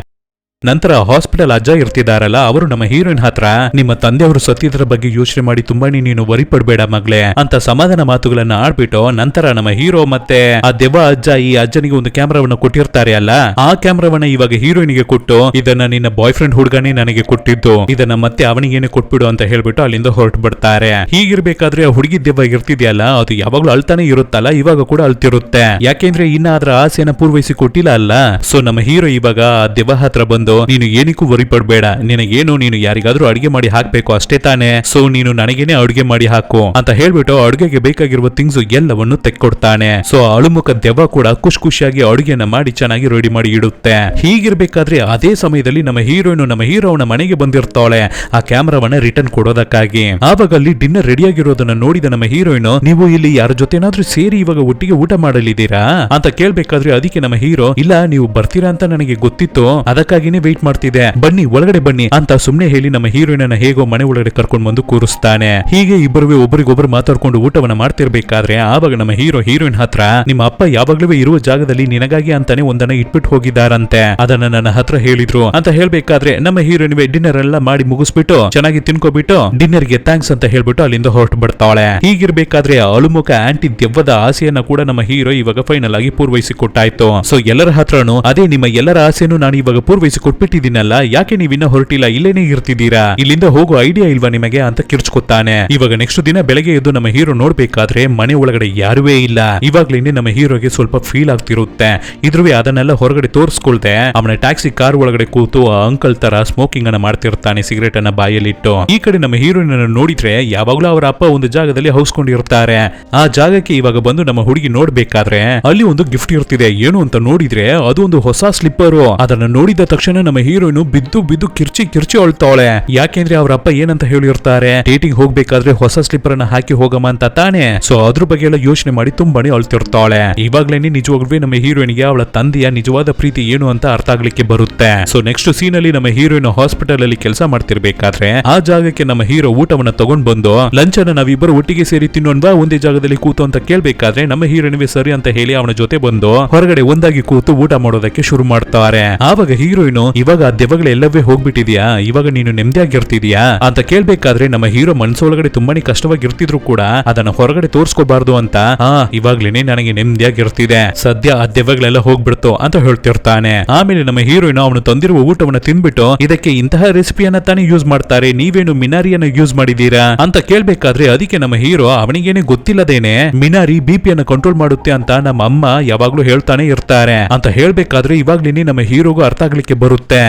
ನಂತರ ಹಾಸ್ಪಿಟಲ್ ಅಜ್ಜ ಇರ್ತಿದಾರಲ್ಲ, ಅವರು ನಮ್ಮ ಹೀರೋಯಿನ್ ಹತ್ರ ನಿಮ್ಮ ತಂದೆಯವರು ಸತ್ತಿದ್ರ ಬಗ್ಗೆ ಯೋಚನೆ ಮಾಡಿ ತುಂಬಾನೇ ನೀನು ವರಿ ಪಡ್ಬೇಡ ಮಗ್ಳೆ ಅಂತ ಸಮಾಧಾನ ಮಾತುಗಳನ್ನ ಆಡ್ಬಿಟ್ಟು, ನಂತರ ನಮ್ಮ ಹೀರೋ ಮತ್ತೆ ಆ ದೆವ್ವ ಅಜ್ಜ ಈ ಅಜ್ಜನಿಗೆ ಒಂದು ಕ್ಯಾಮ್ರಾವನ್ನ ಕೊಟ್ಟಿರ್ತಾರೆ ಅಲ್ಲ, ಆ ಕ್ಯಾಮ್ರಾವನ್ನ ಇವಾಗ ಹೀರೋಯಿನ್ಗೆ ಕೊಟ್ಟು, ಇದನ್ನ ನಿನ್ನ ಬಾಯ್ ಫ್ರೆಂಡ್ ಹುಡುಗನೇ ನನಗೆ ಕೊಟ್ಟಿದ್ದು, ಇದನ್ನ ಮತ್ತೆ ಅವನಿಗೇನೆ ಕೊಟ್ಬಿಡು ಅಂತ ಹೇಳ್ಬಿಟ್ಟು ಅಲ್ಲಿಂದ ಹೊರಟು ಬಿಡ್ತಾರೆ. ಹೀಗಿರ್ಬೇಕಾದ್ರೆ ಆ ಹುಡುಗಿ ದೆವ್ವ ಇರ್ತಿದ್ಯಲ್ಲ, ಅದು ಯಾವಾಗ್ಲೂ ಅಳ್ತಾನೆ ಇರುತ್ತಲ್ಲ, ಇವಾಗ ಕೂಡ ಅಳ್ತಿರುತ್ತೆ. ಯಾಕೆಂದ್ರೆ ಇನ್ನ ಅದರ ಆಸೆಯನ್ನ ಪೂರ್ವಹಿಸಿ ಕೊಟ್ಟಿಲ್ಲ ಅಲ್ಲ. ಸೊ ನಮ್ಮ ಹೀರೋ ಇವಾಗ ಆ ದೆವ್ವ ಹತ್ರ ಬಂದು, ನೀನು ಏನಕ್ಕೂ ವರಿ ಪಡ್ಬೇಡ, ನಿನಗೇನು ನೀನು ಯಾರಿಗಾದ್ರೂ ಅಡಿಗೆ ಮಾಡಿ ಹಾಕ್ಬೇಕು ಅಷ್ಟೇ ತಾನೆ, ಸೊ ನೀನು ನನಗೇನೆ ಅಡುಗೆ ಮಾಡಿ ಹಾಕು ಅಂತ ಹೇಳ್ಬಿಟ್ಟು ಅಡುಗೆಗೆ ಬೇಕಾಗಿರುವ ಥಿಂಗ್ಸ್ ಎಲ್ಲವನ್ನು ತೆಕ್ಕೊಡ್ತಾನೆ. ಸೊ ಅಳುಮುಖ ದೆವ್ವ ಕೂಡ ಖುಷಿಯಾಗಿ ಅಡುಗೆನ ಮಾಡಿ ಚೆನ್ನಾಗಿ ರೆಡಿ ಮಾಡಿ ಇಡುತ್ತೆ. ಹೀಗಿರ್ಬೇಕಾದ್ರೆ ಅದೇ ಸಮಯದಲ್ಲಿ ನಮ್ಮ ಹೀರೋನ ಮನೆಗೆ ಬಂದಿರ್ತಾಳೆ ಆ ಕ್ಯಾಮ್ರಾವನ್ನ ರಿಟರ್ನ್ ಕೊಡೋದಕ್ಕಾಗಿ. ಆವಾಗ ಅಲ್ಲಿ ಡಿನ್ನರ್ ರೆಡಿ ಆಗಿರೋದನ್ನ ನೋಡಿದ ನಮ್ಮ ಹೀರೋಯಿನ್, ನೀವು ಇಲ್ಲಿ ಯಾರ ಜೊತೆನಾದ್ರೂ ಸೇರಿ ಇವಾಗ ಒಟ್ಟಿಗೆ ಊಟ ಮಾಡಲಿದ್ದೀರಾ ಅಂತ ಕೇಳ್ಬೇಕಾದ್ರೆ, ಅದಕ್ಕೆ ನಮ್ಮ ಹೀರೋ, ಇಲ್ಲ ನೀವು ಬರ್ತೀರಾ ಅಂತ ನನಗೆ ಗೊತ್ತಿತ್ತು, ಅದಕ್ಕಾಗಿನೇ ವೇಟ್ ಮಾಡ್ತಿದೆ, ಬನ್ನಿ ಒಳಗಡೆ ಬನ್ನಿ ಅಂತ ಸುಮ್ನೆ ಹೇಳಿ ನಮ್ಮ ಹೀರೋಯಿನ್ ಹೇಗೋ ಮನೆ ಒಳಗಡೆ ಕರ್ಕೊಂಡು ಬಂದು ಕೂರಿಸ್ತಾನೆ. ಹೀಗೆ ಇಬ್ಬರು ಒಬ್ಬರಿಗೊಬ್ಬರು ಮಾತಾಡ್ಕೊಂಡು ಊಟವನ್ನ ಮಾಡ್ತಿರ್ಬೇಕಾದ್ರೆ ಆವಾಗ ನಮ್ಮ ಹೀರೋಯಿನ್ ಹತ್ರ, ನಿಮ್ಮ ಅಪ್ಪ ಯಾವಾಗ್ಲೂ ಇರುವ ಜಾಗದಲ್ಲಿ ನಿನಗಾಗಿ ಅಂತಾನೆ ಒಂದನ್ನ ಇಟ್ಬಿಟ್ಟು ಹೋಗಿದ್ದಾರಂತೆ, ಅದನ್ನ ನನ್ನ ಹತ್ರ ಹೇಳಿದ್ರು ಅಂತ ಹೇಳ್ಬೇಕಾದ್ರೆ ನಮ್ಮ ಹೀರೋಯಿನ್ ಡಿನ್ನರ್ ಎಲ್ಲ ಮಾಡಿ ಮುಗಿಸ್ಬಿಟ್ಟು ಚೆನ್ನಾಗಿ ತಿನ್ಕೋಬಿಟ್ಟು ಡಿನ್ನರ್ಗೆ ಥ್ಯಾಂಕ್ಸ್ ಅಂತ ಹೇಳ್ಬಿಟ್ಟು ಅಲ್ಲಿಂದ ಹೊರಟು ಬಿಡ್ತಾಳೆ. ಹೀಗಿರ್ಬೇಕಾದ್ರೆ ಅಳುಮುಖ ಆಂಟಿ ದೆವ್ವದ ಆಸೆಯನ್ನ ಕೂಡ ನಮ್ಮ ಹೀರೋ ಇವಾಗ ಫೈನಲ್ ಆಗಿ ಪೂರ್ವಹಿಸಿ ಕೊಟ್ಟಾಯ್ತು. ಸೊ ಎಲ್ಲರ ಹತ್ರನು ಅದೇ ನಿಮ್ಮ ಎಲ್ಲರ ಆಸೆಯನ್ನು ನಾನು ಇವಾಗ ಪೂರ್ವಹಿಸಿ ಕೊಟ್ಬಿಟ್ಟಿದ್ದೀನಲ್ಲ, ಯಾಕೆ ನೀವಿನ್ನ ಹೊರಟಿಲ್ಲ, ಇಲ್ಲೇನೆ ಇರ್ತಿದ್ದೀರಾ, ಇಲ್ಲಿಂದ ಹೋಗೋ ಐಡಿಯಾ ಇಲ್ವಾ ನಿಮಗೆ ಅಂತ ಕಿರ್ಚ್ಕೊತಾನೆ. ಇವಾಗ ನೆಕ್ಸ್ಟ್ ದಿನ ಬೆಳಗ್ಗೆ ಎದ್ದು ನಮ್ಮ ಹೀರೋ ನೋಡ್ಬೇಕಾದ್ರೆ ಮನೆ ಒಳಗಡೆ ಯಾರುವೇ ಇಲ್ಲ. ಇವಾಗ್ಲೇನೆ ನಮ್ಮ ಹೀರೋಗೆ ಸ್ವಲ್ಪ ಫೀಲ್ ಆಗ್ತಿರುತ್ತೆ. ಇದ್ರೂ ಅದನ್ನೆಲ್ಲ ಹೊರಗಡೆ ತೋರಿಸ್ಕೊಳ್ದೆ ಅವನ ಟ್ಯಾಕ್ಸಿ ಕಾರ್ ಒಳಗಡೆ ಕೂತು ಆ ಅಂಕಲ್ ತರ ಸ್ಮೋಕಿಂಗ್ ಅನ್ನ ಮಾಡ್ತಿರ್ತಾನೆ, ಸಿಗರೇಟ್ ಅನ್ನ ಬಾಯಲ್ಲಿಟ್ಟು. ಈ ಕಡೆ ನಮ್ಮ ಹೀರೋಯಿನ್ ನೋಡಿದ್ರೆ ಯಾವಾಗ್ಲೂ ಅವರ ಅಪ್ಪ ಒಂದು ಜಾಗದಲ್ಲಿ ಹೌಸ್ಕೊಂಡಿರ್ತಾರೆ. ಆ ಜಾಗಕ್ಕೆ ಇವಾಗ ಬಂದು ನಮ್ಮ ಹುಡುಗಿ ನೋಡ್ಬೇಕಾದ್ರೆ ಅಲ್ಲಿ ಒಂದು ಗಿಫ್ಟ್ ಇರ್ತಿದೆ. ಏನು ಅಂತ ನೋಡಿದ್ರೆ ಅದು ಒಂದು ಹೊಸ ಸ್ಲಿಪ್ಪರು. ಅದನ್ನ ನೋಡಿದ ತಕ್ಷಣ ನಮ್ಮ ಹೀರೋಯಿನ್ ಬಿದ್ದು ಕಿರ್ಚಿ ಅಳ್ತಾಳೆ. ಯಾಕೆಂದ್ರೆ ಅವ್ರ ಅಪ್ಪ ಏನಂತ ಹೇಳಿರ್ತಾರೆ, ಡೇಟಿಂಗ್ ಹೋಗ್ಬೇಕಾದ್ರೆ ಹೊಸ ಸ್ಲಿಪ್ಪರ್ ಅನ್ನ ಹಾಕಿ ಹೋಗಮ್ಮ ಅಂತ ತಾನೆ. ಸೊ ಅದ್ರ ಬಗ್ಗೆ ಎಲ್ಲ ಯೋಚನೆ ಮಾಡಿ ತುಂಬಾನೇ ಅಳ್ತಿರ್ತಾಳೆ. ಇವಾಗ್ಲೇನೆ ನಿಜವಾಗ್ಲೂ ನಮ್ಮ ಹೀರೋಯಿನ್ಗೆ ಅವಳ ತಂದೆಯ ನಿಜವಾದ ಪ್ರೀತಿ ಏನು ಅಂತ ಅರ್ಥ ಆಗ್ಲಿಕ್ಕೆ ಬರುತ್ತೆ. ಸೊ ನೆಕ್ಸ್ಟ್ ಸೀನ್ ಅಲ್ಲಿ ನಮ್ಮ ಹೀರೋಯಿನ್ ಹಾಸ್ಪಿಟಲ್ ಅಲ್ಲಿ ಕೆಲಸ ಮಾಡ್ತಿರ್ಬೇಕಾದ್ರೆ ಆ ಜಾಗಕ್ಕೆ ನಮ್ಮ ಹೀರೋ ಊಟವನ್ನ ತಗೊಂಡ್ ಬಂದು, ಲಂಚ್ ಅನ್ನ ನಾವಿಬ್ಬರು ಒಟ್ಟಿಗೆ ಸೇರಿ ತಿನ್ನೋಣ್ವಾ ಒಂದೇ ಜಾಗದಲ್ಲಿ ಕೂತು ಅಂತ ಕೇಳ್ಬೇಕಾದ್ರೆ ನಮ್ಮ ಹೀರೋಯಿನ್ಗೆ ಸರಿ ಅಂತ ಹೇಳಿ ಅವನ ಜೊತೆ ಬಂದು ಹೊರಗಡೆ ಒಂದಾಗಿ ಕೂತು ಊಟ ಮಾಡೋದಕ್ಕೆ ಶುರು ಮಾಡ್ತಾರೆ. ಆವಾಗ ಹೀರೋಯಿನ್, ಇವಾಗ ಆ ದೆವ್ವಗಳೆಲ್ಲವೇ ಹೋಗ್ಬಿಟ್ಟಿದ್ಯಾ, ಇವಾಗ ನೀನು ನೆಮ್ಮದಿಯಾಗಿರ್ತಿದ್ಯಾ ಅಂತ ಕೇಳ್ಬೇಕಾದ್ರೆ ನಮ್ಮ ಹೀರೋ ಮನಸ್ಸೊಳಗಡೆ ತುಂಬಾನೇ ಕಷ್ಟವಾಗಿರ್ತಿದ್ರು ಕೂಡ ಅದನ್ನ ಹೊರಗಡೆ ತೋರ್ಸ್ಕೋಬಾರ್ದು ಅಂತ, ಇವಾಗ್ಲೇನೆ ನನಗೆ ನೆಮ್ಮದಿಯಾಗಿರ್ತಿದೆ, ಸದ್ಯ ಆ ದೆವ್ವಗಳೆಲ್ಲ ಹೋಗ್ಬಿಡ್ತು ಅಂತ ಹೇಳ್ತಿರ್ತಾನೆ. ಆಮೇಲೆ ನಮ್ಮ ಹೀರೋಯಿನ್ ಅವನು ತಂದಿರುವ ಊಟವನ್ನ ತಿನ್ಬಿಟ್ಟು, ಇದಕ್ಕೆ ಇಂತಹ ರೆಸಿಪಿಯನ್ನ ತಾನೇ ಯೂಸ್ ಮಾಡ್ತಾರೆ, ನೀವೇನು ಮಿನಾರಿಯನ್ನ ಯೂಸ್ ಮಾಡಿದೀರಾ ಅಂತ ಕೇಳ್ಬೇಕಾದ್ರೆ ಅದಕ್ಕೆ ನಮ್ಮ ಹೀರೋ, ಅವನಿಗೇನೆ ಗೊತ್ತಿಲ್ಲದೇನೆ ಮಿನಾರಿ ಬಿಪಿಯನ್ನ ಕಂಟ್ರೋಲ್ ಮಾಡುತ್ತೆ ಅಂತ ನಮ್ಮ ಅಮ್ಮ ಯಾವಾಗ್ಲೂ ಹೇಳ್ತಾನೆ ಇರ್ತಾರೆ ಅಂತ ಹೇಳ್ಬೇಕಾದ್ರೆ ಇವಾಗ್ಲೇನೆ ನಮ್ಮ ಹೀರೋಗೂ ಅರ್ಥ ಆಗ್ಲಿಕ್ಕೆ ಬರುತ್ತೆ.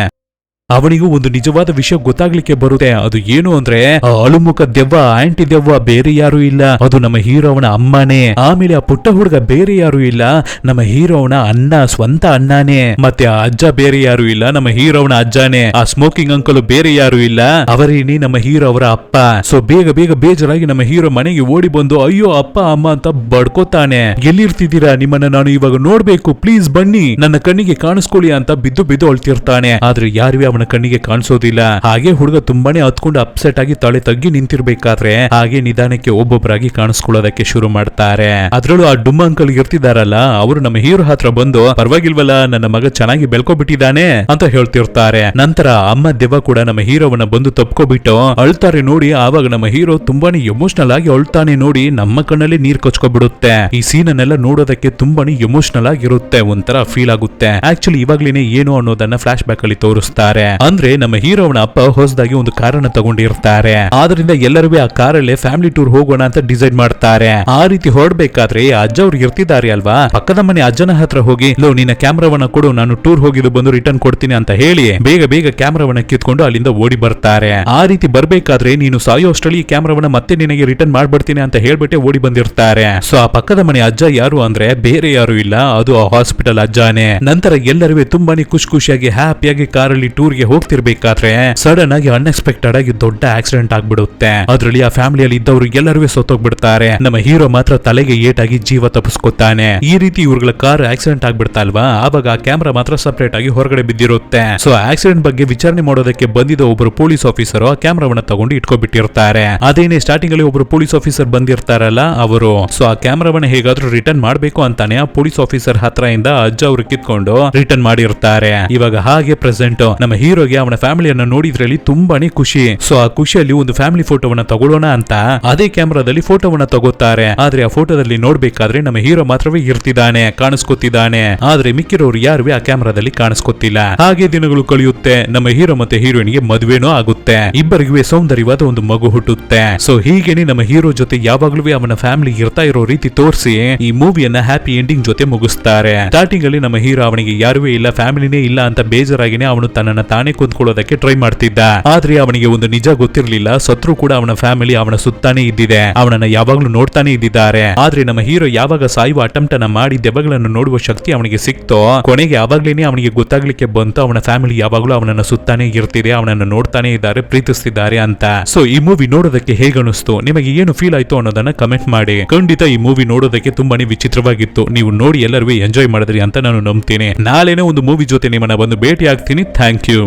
ಅವನಿಗೂ ಒಂದು ನಿಜವಾದ ವಿಷಯ ಗೊತ್ತಾಗ್ಲಿಕ್ಕೆ ಬರುತ್ತೆ. ಅದು ಏನು ಅಂದ್ರೆ ಆ ಅಳುಮುಖ ದೆವ್ವ ಆಂಟಿ ದೆವ್ವ ಬೇರೆ ಯಾರು ಇಲ್ಲ, ಅದು ನಮ್ಮ ಹೀರೋ ಅವನ ಅಮ್ಮನೇ. ಆಮೇಲೆ ಆ ಪುಟ್ಟ ಹುಡುಗ ಬೇರೆ ಯಾರು ಇಲ್ಲ, ನಮ್ಮ ಹೀರೋ ಅವನ ಅಣ್ಣ, ಸ್ವಂತ ಅಣ್ಣನೇ. ಮತ್ತೆ ಆ ಅಜ್ಜ ಬೇರೆ ಯಾರು ಇಲ್ಲ, ನಮ್ಮ ಹೀರೋ ಅವನ ಅಜ್ಜನೇ. ಆ ಸ್ಮೋಕಿಂಗ್ ಅಂಕಲ್ ಬೇರೆ ಯಾರು ಇಲ್ಲ, ಅವರೇನೇ ನಮ್ಮ ಹೀರೋ ಅವರ ಅಪ್ಪ. ಸೊ ಬೇಗ ಬೇಜಾರಾಗಿ ನಮ್ಮ ಹೀರೋ ಮನೆಗೆ ಓಡಿ ಬಂದು, ಅಯ್ಯೋ ಅಪ್ಪ ಅಮ್ಮ ಅಂತ ಬಡ್ಕೋತಾನೆ. ಎಲ್ಲಿರ್ತಿದ್ದೀರಾ, ನಿಮ್ಮನ್ನ ನಾನು ಇವಾಗ ನೋಡ್ಬೇಕು, ಪ್ಲೀಸ್ ಬನ್ನಿ, ನನ್ನ ಕಣ್ಣಿಗೆ ಕಾಣಿಸ್ಕೊಳ್ಳಿ ಅಂತ ಬಿದ್ದು ಅಳ್ತಿರ್ತಾನೆ. ಆದ್ರೆ ಯಾರು ಅವನ ಕಣ್ಣಿಗೆ ಕಾಣಿಸೋದಿಲ್ಲ. ಹಾಗೆ ಹುಡುಗ ತುಂಬಾನೇ ಹತ್ಕೊಂಡು ಅಪ್ಸೆಟ್ ಆಗಿ ತಲೆ ತಗ್ಗಿ ನಿಂತಿರ್ಬೇಕಾದ್ರೆ ಹಾಗೆ ನಿಧಾನಕ್ಕೆ ಒಬ್ಬೊಬ್ಬರಾಗಿ ಕಾಣಿಸ್ಕೊಳ್ಳೋದಕ್ಕೆ ಶುರು ಮಾಡ್ತಾರೆ. ಅದ್ರಲ್ಲೂ ಆ ಡುಮ್ಮ ಅಂಕಲ್ ಇರ್ತಿದಾರಲ್ಲ, ಅವರು ನಮ್ಮ ಹೀರೋ ಹತ್ರ ಬಂದು, ಪರವಾಗಿಲ್ವಲ್ಲ ನನ್ನ ಮಗ ಚೆನ್ನಾಗಿ ಬೆಳ್ಕೊಬಿಟ್ಟಿದ್ದಾನೆ ಅಂತ ಹೇಳ್ತಿರ್ತಾರೆ. ನಂತರ ಅಮ್ಮ ದೆವ್ವ ಕೂಡ ನಮ್ಮ ಹೀರೋವನ್ನ ಬಂದು ತಪ್ಕೊಬಿಟ್ಟು ಅಳ್ತಾರೆ ನೋಡಿ. ಆವಾಗ ನಮ್ಮ ಹೀರೋ ತುಂಬಾನೇ ಎಮೋಷನಲ್ ಆಗಿ ಅಳ್ತಾನೆ ನೋಡಿ, ನಮ್ಮ ಕಣ್ಣಲ್ಲಿ ನೀರ್ ಕಚ್ಕೊಬಿಡುತ್ತೆ. ಈ ಸೀನ್ ಅನ್ನೆಲ್ಲ ನೋಡೋದಕ್ಕೆ ತುಂಬಾನೇ ಎಮೋಷನಲ್ ಆಗಿರುತ್ತೆ, ಒಂಥರ ಫೀಲ್ ಆಗುತ್ತೆ. ಆಕ್ಚುಲಿ ಇವಾಗ್ಲೇನೆ ಏನು ಅನ್ನೋದನ್ನ ಫ್ಲಾಶ್ ಬ್ಯಾಕ್ ಅಲ್ಲಿ ತೋರಿಸ್ತಾರೆ. ಅಂದ್ರೆ ನಮ್ಮ ಹೀರೋವನ ಅಪ್ಪ ಹೊಸದಾಗಿ ಒಂದು ಕಾರನ್ನ ತಗೊಂಡಿರ್ತಾರೆ. ಆದ್ರಿಂದ ಎಲ್ಲರೂ ಆ ಕಾರಲ್ಲೇ ಫ್ಯಾಮಿಲಿ ಟೂರ್ ಹೋಗೋಣ ಅಂತ ಡಿಸೈಡ್ ಮಾಡ್ತಾರೆ. ಆ ರೀತಿ ಹೊರಡ್ಬೇಕಾದ್ರೆ ಅಜ್ಜ ಅವ್ರು ಇರ್ತಿದ್ದಾರೆ ಅಲ್ವಾ, ಪಕ್ಕದ ಮನೆ ಅಜ್ಜನ ಹತ್ರ ಹೋಗಿ, ಲೋ ನಿನ್ನ ಕ್ಯಾಮ್ರಾವನ್ನ ಕೊಡು, ನಾನು ಟೂರ್ ಹೋಗಿದ್ದು ಬಂದು ರಿಟರ್ನ್ ಕೊಡ್ತೀನಿ ಅಂತ ಹೇಳಿ ಬೇಗ ಕ್ಯಾಮ್ರಾವನ್ನ ಕಿತ್ಕೊಂಡು ಅಲ್ಲಿಂದ ಓಡಿ ಬರ್ತಾರೆ. ಆ ರೀತಿ ಬರ್ಬೇಕಾದ್ರೆ, ನೀನು ಸಾಯೋ ಅಷ್ಟರಲ್ಲಿ ಈ ಕ್ಯಾಮ್ರಾವನ್ನ ಮತ್ತೆ ನಿನಗೆ ರಿಟರ್ನ್ ಮಾಡ್ಬಿಡ್ತೀನಿ ಅಂತ ಹೇಳ್ಬಿಟ್ಟೆ ಓಡಿ ಬಂದಿರ್ತಾರೆ. ಸೊ ಆ ಪಕ್ಕದ ಮನೆ ಅಜ್ಜ ಯಾರು ಅಂದ್ರೆ ಬೇರೆ ಯಾರು ಇಲ್ಲ, ಅದು ಆ ಹಾಸ್ಪಿಟಲ್ ಅಜ್ಜಾನೆ. ನಂತರ ಎಲ್ಲರೂ ತುಂಬಾನೇ ಖುಷಿಯಾಗಿ ಹ್ಯಾಪಿಯಾಗಿ ಕಾರಲ್ಲಿ ಟೂರ್ ಊರಿಗೆ ಹೋಗ್ತಿರ್ಬೇಕಾದ್ರೆ ಸಡನ್ ಆಗಿ ಅನ್ಎಕ್ಸ್ಪೆಕ್ಟೆಡ್ ಆಗಿ ದೊಡ್ಡ ಆಕ್ಸಿಡೆಂಟ್ ಆಗ್ಬಿಡುತ್ತೆ. ಅದ್ರಲ್ಲಿ ಆ ಫ್ಯಾಮಿಲಿಯಲ್ಲಿ ಇದ್ದವರು ಎಲ್ಲರೂ ಸತ್ತೋಗ್ಬಿಡ್ತಾರೆ. ನಮ್ಮ ಹೀರೋ ಮಾತ್ರ ತಲೆಗೆ ಏಟಾಗಿ ಜೀವ ತಪ್ಪಿಸ್ಕೊತಾನೆ. ಈ ರೀತಿ ಇವ್ರ ಕಾರ್ ಆಕ್ಸಿಡೆಂಟ್ ಆಗ್ಬಿಡ್ತಾ ಅಲ್ವಾ, ಆವಾಗ ಆ ಕ್ಯಾಮ್ರಾ ಮಾತ್ರ ಸಪರೇಟ್ ಆಗಿ ಹೊರಗಡೆ ಬಿದ್ದಿರುತ್ತೆ. ಸೊ ಆಕ್ಸಿಡೆಂಟ್ ಬಗ್ಗೆ ವಿಚಾರಣೆ ಮಾಡೋದಕ್ಕೆ ಬಂದಿದ್ದ ಒಬ್ಬರು ಪೊಲೀಸ್ ಆಫೀಸರ್ ಆ ಕ್ಯಾಮ್ರಾವನ್ನ ತಗೊಂಡು ಇಟ್ಕೊಬಿಟ್ಟಿರ್ತಾರೆ. ಅದೇನೆ ಸ್ಟಾರ್ಟಿಂಗ್ ಅಲ್ಲಿ ಒಬ್ರು ಪೊಲೀಸ್ ಆಫೀಸರ್ ಬಂದಿರ್ತಾರಲ್ಲ ಅವರು. ಸೊ ಆ ಕ್ಯಾಮ್ರಾವನ್ನ ಹೇಗಾದ್ರೂ ರಿಟರ್ನ್ ಮಾಡ್ಬೇಕು ಅಂತಾನೆ ಆ ಪೊಲೀಸ್ ಆಫೀಸರ್ ಹತ್ರ ಇಂದ ಅಜ್ಜ ಅವರು ಕಿತ್ಕೊಂಡು ರಿಟರ್ನ್ ಮಾಡಿರ್ತಾರೆ. ಇವಾಗ ಹಾಗೆ ಪ್ರೆಸೆಂಟ್ ನಮ್ಮ ಹೀರೋಗೆ ಅವನ ಫ್ಯಾಮಿಲಿಯನ್ನ ನೋಡಿದ್ರಲ್ಲಿ ತುಂಬಾನೇ ಖುಷಿ. ಸೊ ಆ ಖುಷಿಯಲ್ಲಿ ಒಂದು ಫ್ಯಾಮಿಲಿ ಫೋಟೋವನ್ನ ತಗೊಳ್ಳೋಣ ಅಂತ ಅದೇ ಕ್ಯಾಮ್ರಾದಲ್ಲಿ ಫೋಟೋವನ್ನ ತಗೋತಾರೆ. ಆದ್ರೆ ಆ ಫೋಟೋದಲ್ಲಿ ನೋಡ್ಬೇಕಾದ್ರೆ ನಮ್ಮ ಹೀರೋ ಮಾತ್ರವೇ ಇರ್ತಿದ್ದಾನೆ, ಕಾಣಿಸ್ಕೊತಿದ್ದಾನೆ. ಆದ್ರೆ ಮಿಕ್ಕಿರೋರು ಯಾರು ಆ ಕ್ಯಾಮ್ರಾದಲ್ಲಿ ಕಾಣಿಸ್ಕೊತಿಲ್ಲ. ಹಾಗೆ ದಿನಗಳು ಕಳೆಯುತ್ತೆ. ನಮ್ಮ ಹೀರೋ ಮತ್ತೆ ಹೀರೋಯಿನ್ಗೆ ಮದುವೆನೂ ಆಗುತ್ತೆ. ಇಬ್ಬರಿಗೂ ಸೌಂದರ್ಯವಾದ ಒಂದು ಮಗು ಹುಟ್ಟುತ್ತೆ. ಸೊ ಹೀಗೇನೆ ನಮ್ಮ ಹೀರೋ ಜೊತೆ ಯಾವಾಗ್ಲೂ ಅವನ ಫ್ಯಾಮಿಲಿ ಇರ್ತಾ ಇರೋ ರೀತಿ ತೋರಿಸಿ ಈ ಮೂವಿಯನ್ನ ಹ್ಯಾಪಿ ಎಂಡಿಂಗ್ ಜೊತೆ ಮುಗಿಸ್ತಾರೆ. ಸ್ಟಾರ್ಟಿಂಗ್ ಅಲ್ಲಿ ನಮ್ಮ ಹೀರೋ ಅವನಿಗೆ ಯಾರೂ ಇಲ್ಲ, ಫ್ಯಾಮಿಲಿನೇ ಇಲ್ಲ ಅಂತ ಬೇಜಾರಾಗಿನೇ ಅವನು ತನ್ನನ್ನ ತಾನೇ ಕುಂತ್ಕೊಳ್ಳೋದಕ್ಕೆ ಟ್ರೈ ಮಾಡ್ತಿದ್ದ. ಆದ್ರೆ ಅವನಿಗೆ ಒಂದು ನಿಜ ಗೊತ್ತಿರ್ಲಿಲ್ಲ, ಸತ್ರು ಕೂಡ ಅವನ ಫ್ಯಾಮಿಲಿ ಅವನ ಸುತ್ತಾನೆ ಇದ್ದಿದೆ, ಅವನನ್ನ ಯಾವಾಗ್ಲೂ ನೋಡ್ತಾನೆ ಇದ್ದಿದ್ದಾರೆ. ಆದ್ರೆ ನಮ್ಮ ಹೀರೋ ಯಾವಾಗ ಸಾಯುವ ಅಟೆಂಪ್ಟ್ ಅನ್ನ ಮಾಡಿ ದೆವ್ವಗಳನ್ನು ನೋಡುವ ಶಕ್ತಿ ಅವನಿಗೆ ಸಿಕ್ತೋ, ಕೊನೆಗೆ ಅವಾಗ್ಲೇನೆ ಅವನಿಗೆ ಗೊತ್ತಾಗ್ಲಿಕ್ಕೆ ಬಂತು ಅವನ ಫ್ಯಾಮಿಲಿ ಯಾವಾಗ್ಲೂ ಅವನನ್ನ ಸುತ್ತಾನೆ ಇರ್ತಿದೆ, ಅವನನ್ನ ನೋಡ್ತಾನೆ ಇದ್ದಾರೆ, ಪ್ರೀತಿಸ್ತಿದ್ದಾರೆ ಅಂತ. ಸೊ ಈ ಮೂವಿ ನೋಡೋದಕ್ಕೆ ಹೇಗನಿಸ್ತು, ನಿಮಗೆ ಏನು ಫೀಲ್ ಆಯ್ತು ಅನ್ನೋದನ್ನ ಕಮೆಂಟ್ ಮಾಡಿ. ಖಂಡಿತ ಈ ಮೂವಿ ನೋಡೋದಕ್ಕೆ ತುಂಬಾನೇ ವಿಚಿತ್ರವಾಗಿತ್ತು. ನೀವು ನೋಡಿ ಎಲ್ಲರೂ ಎಂಜಾಯ್ ಮಾಡಿದ್ರಿ ಅಂತ ನಾನು ನಂಬ್ತೀನಿ. ನಾಳೆನೇ ಒಂದು ಮೂವಿ ಜೊತೆ ನಿಮ್ಮನ್ನ ಬಂದು ಭೇಟಿ ಆಗ್ತೀನಿ. Thank you.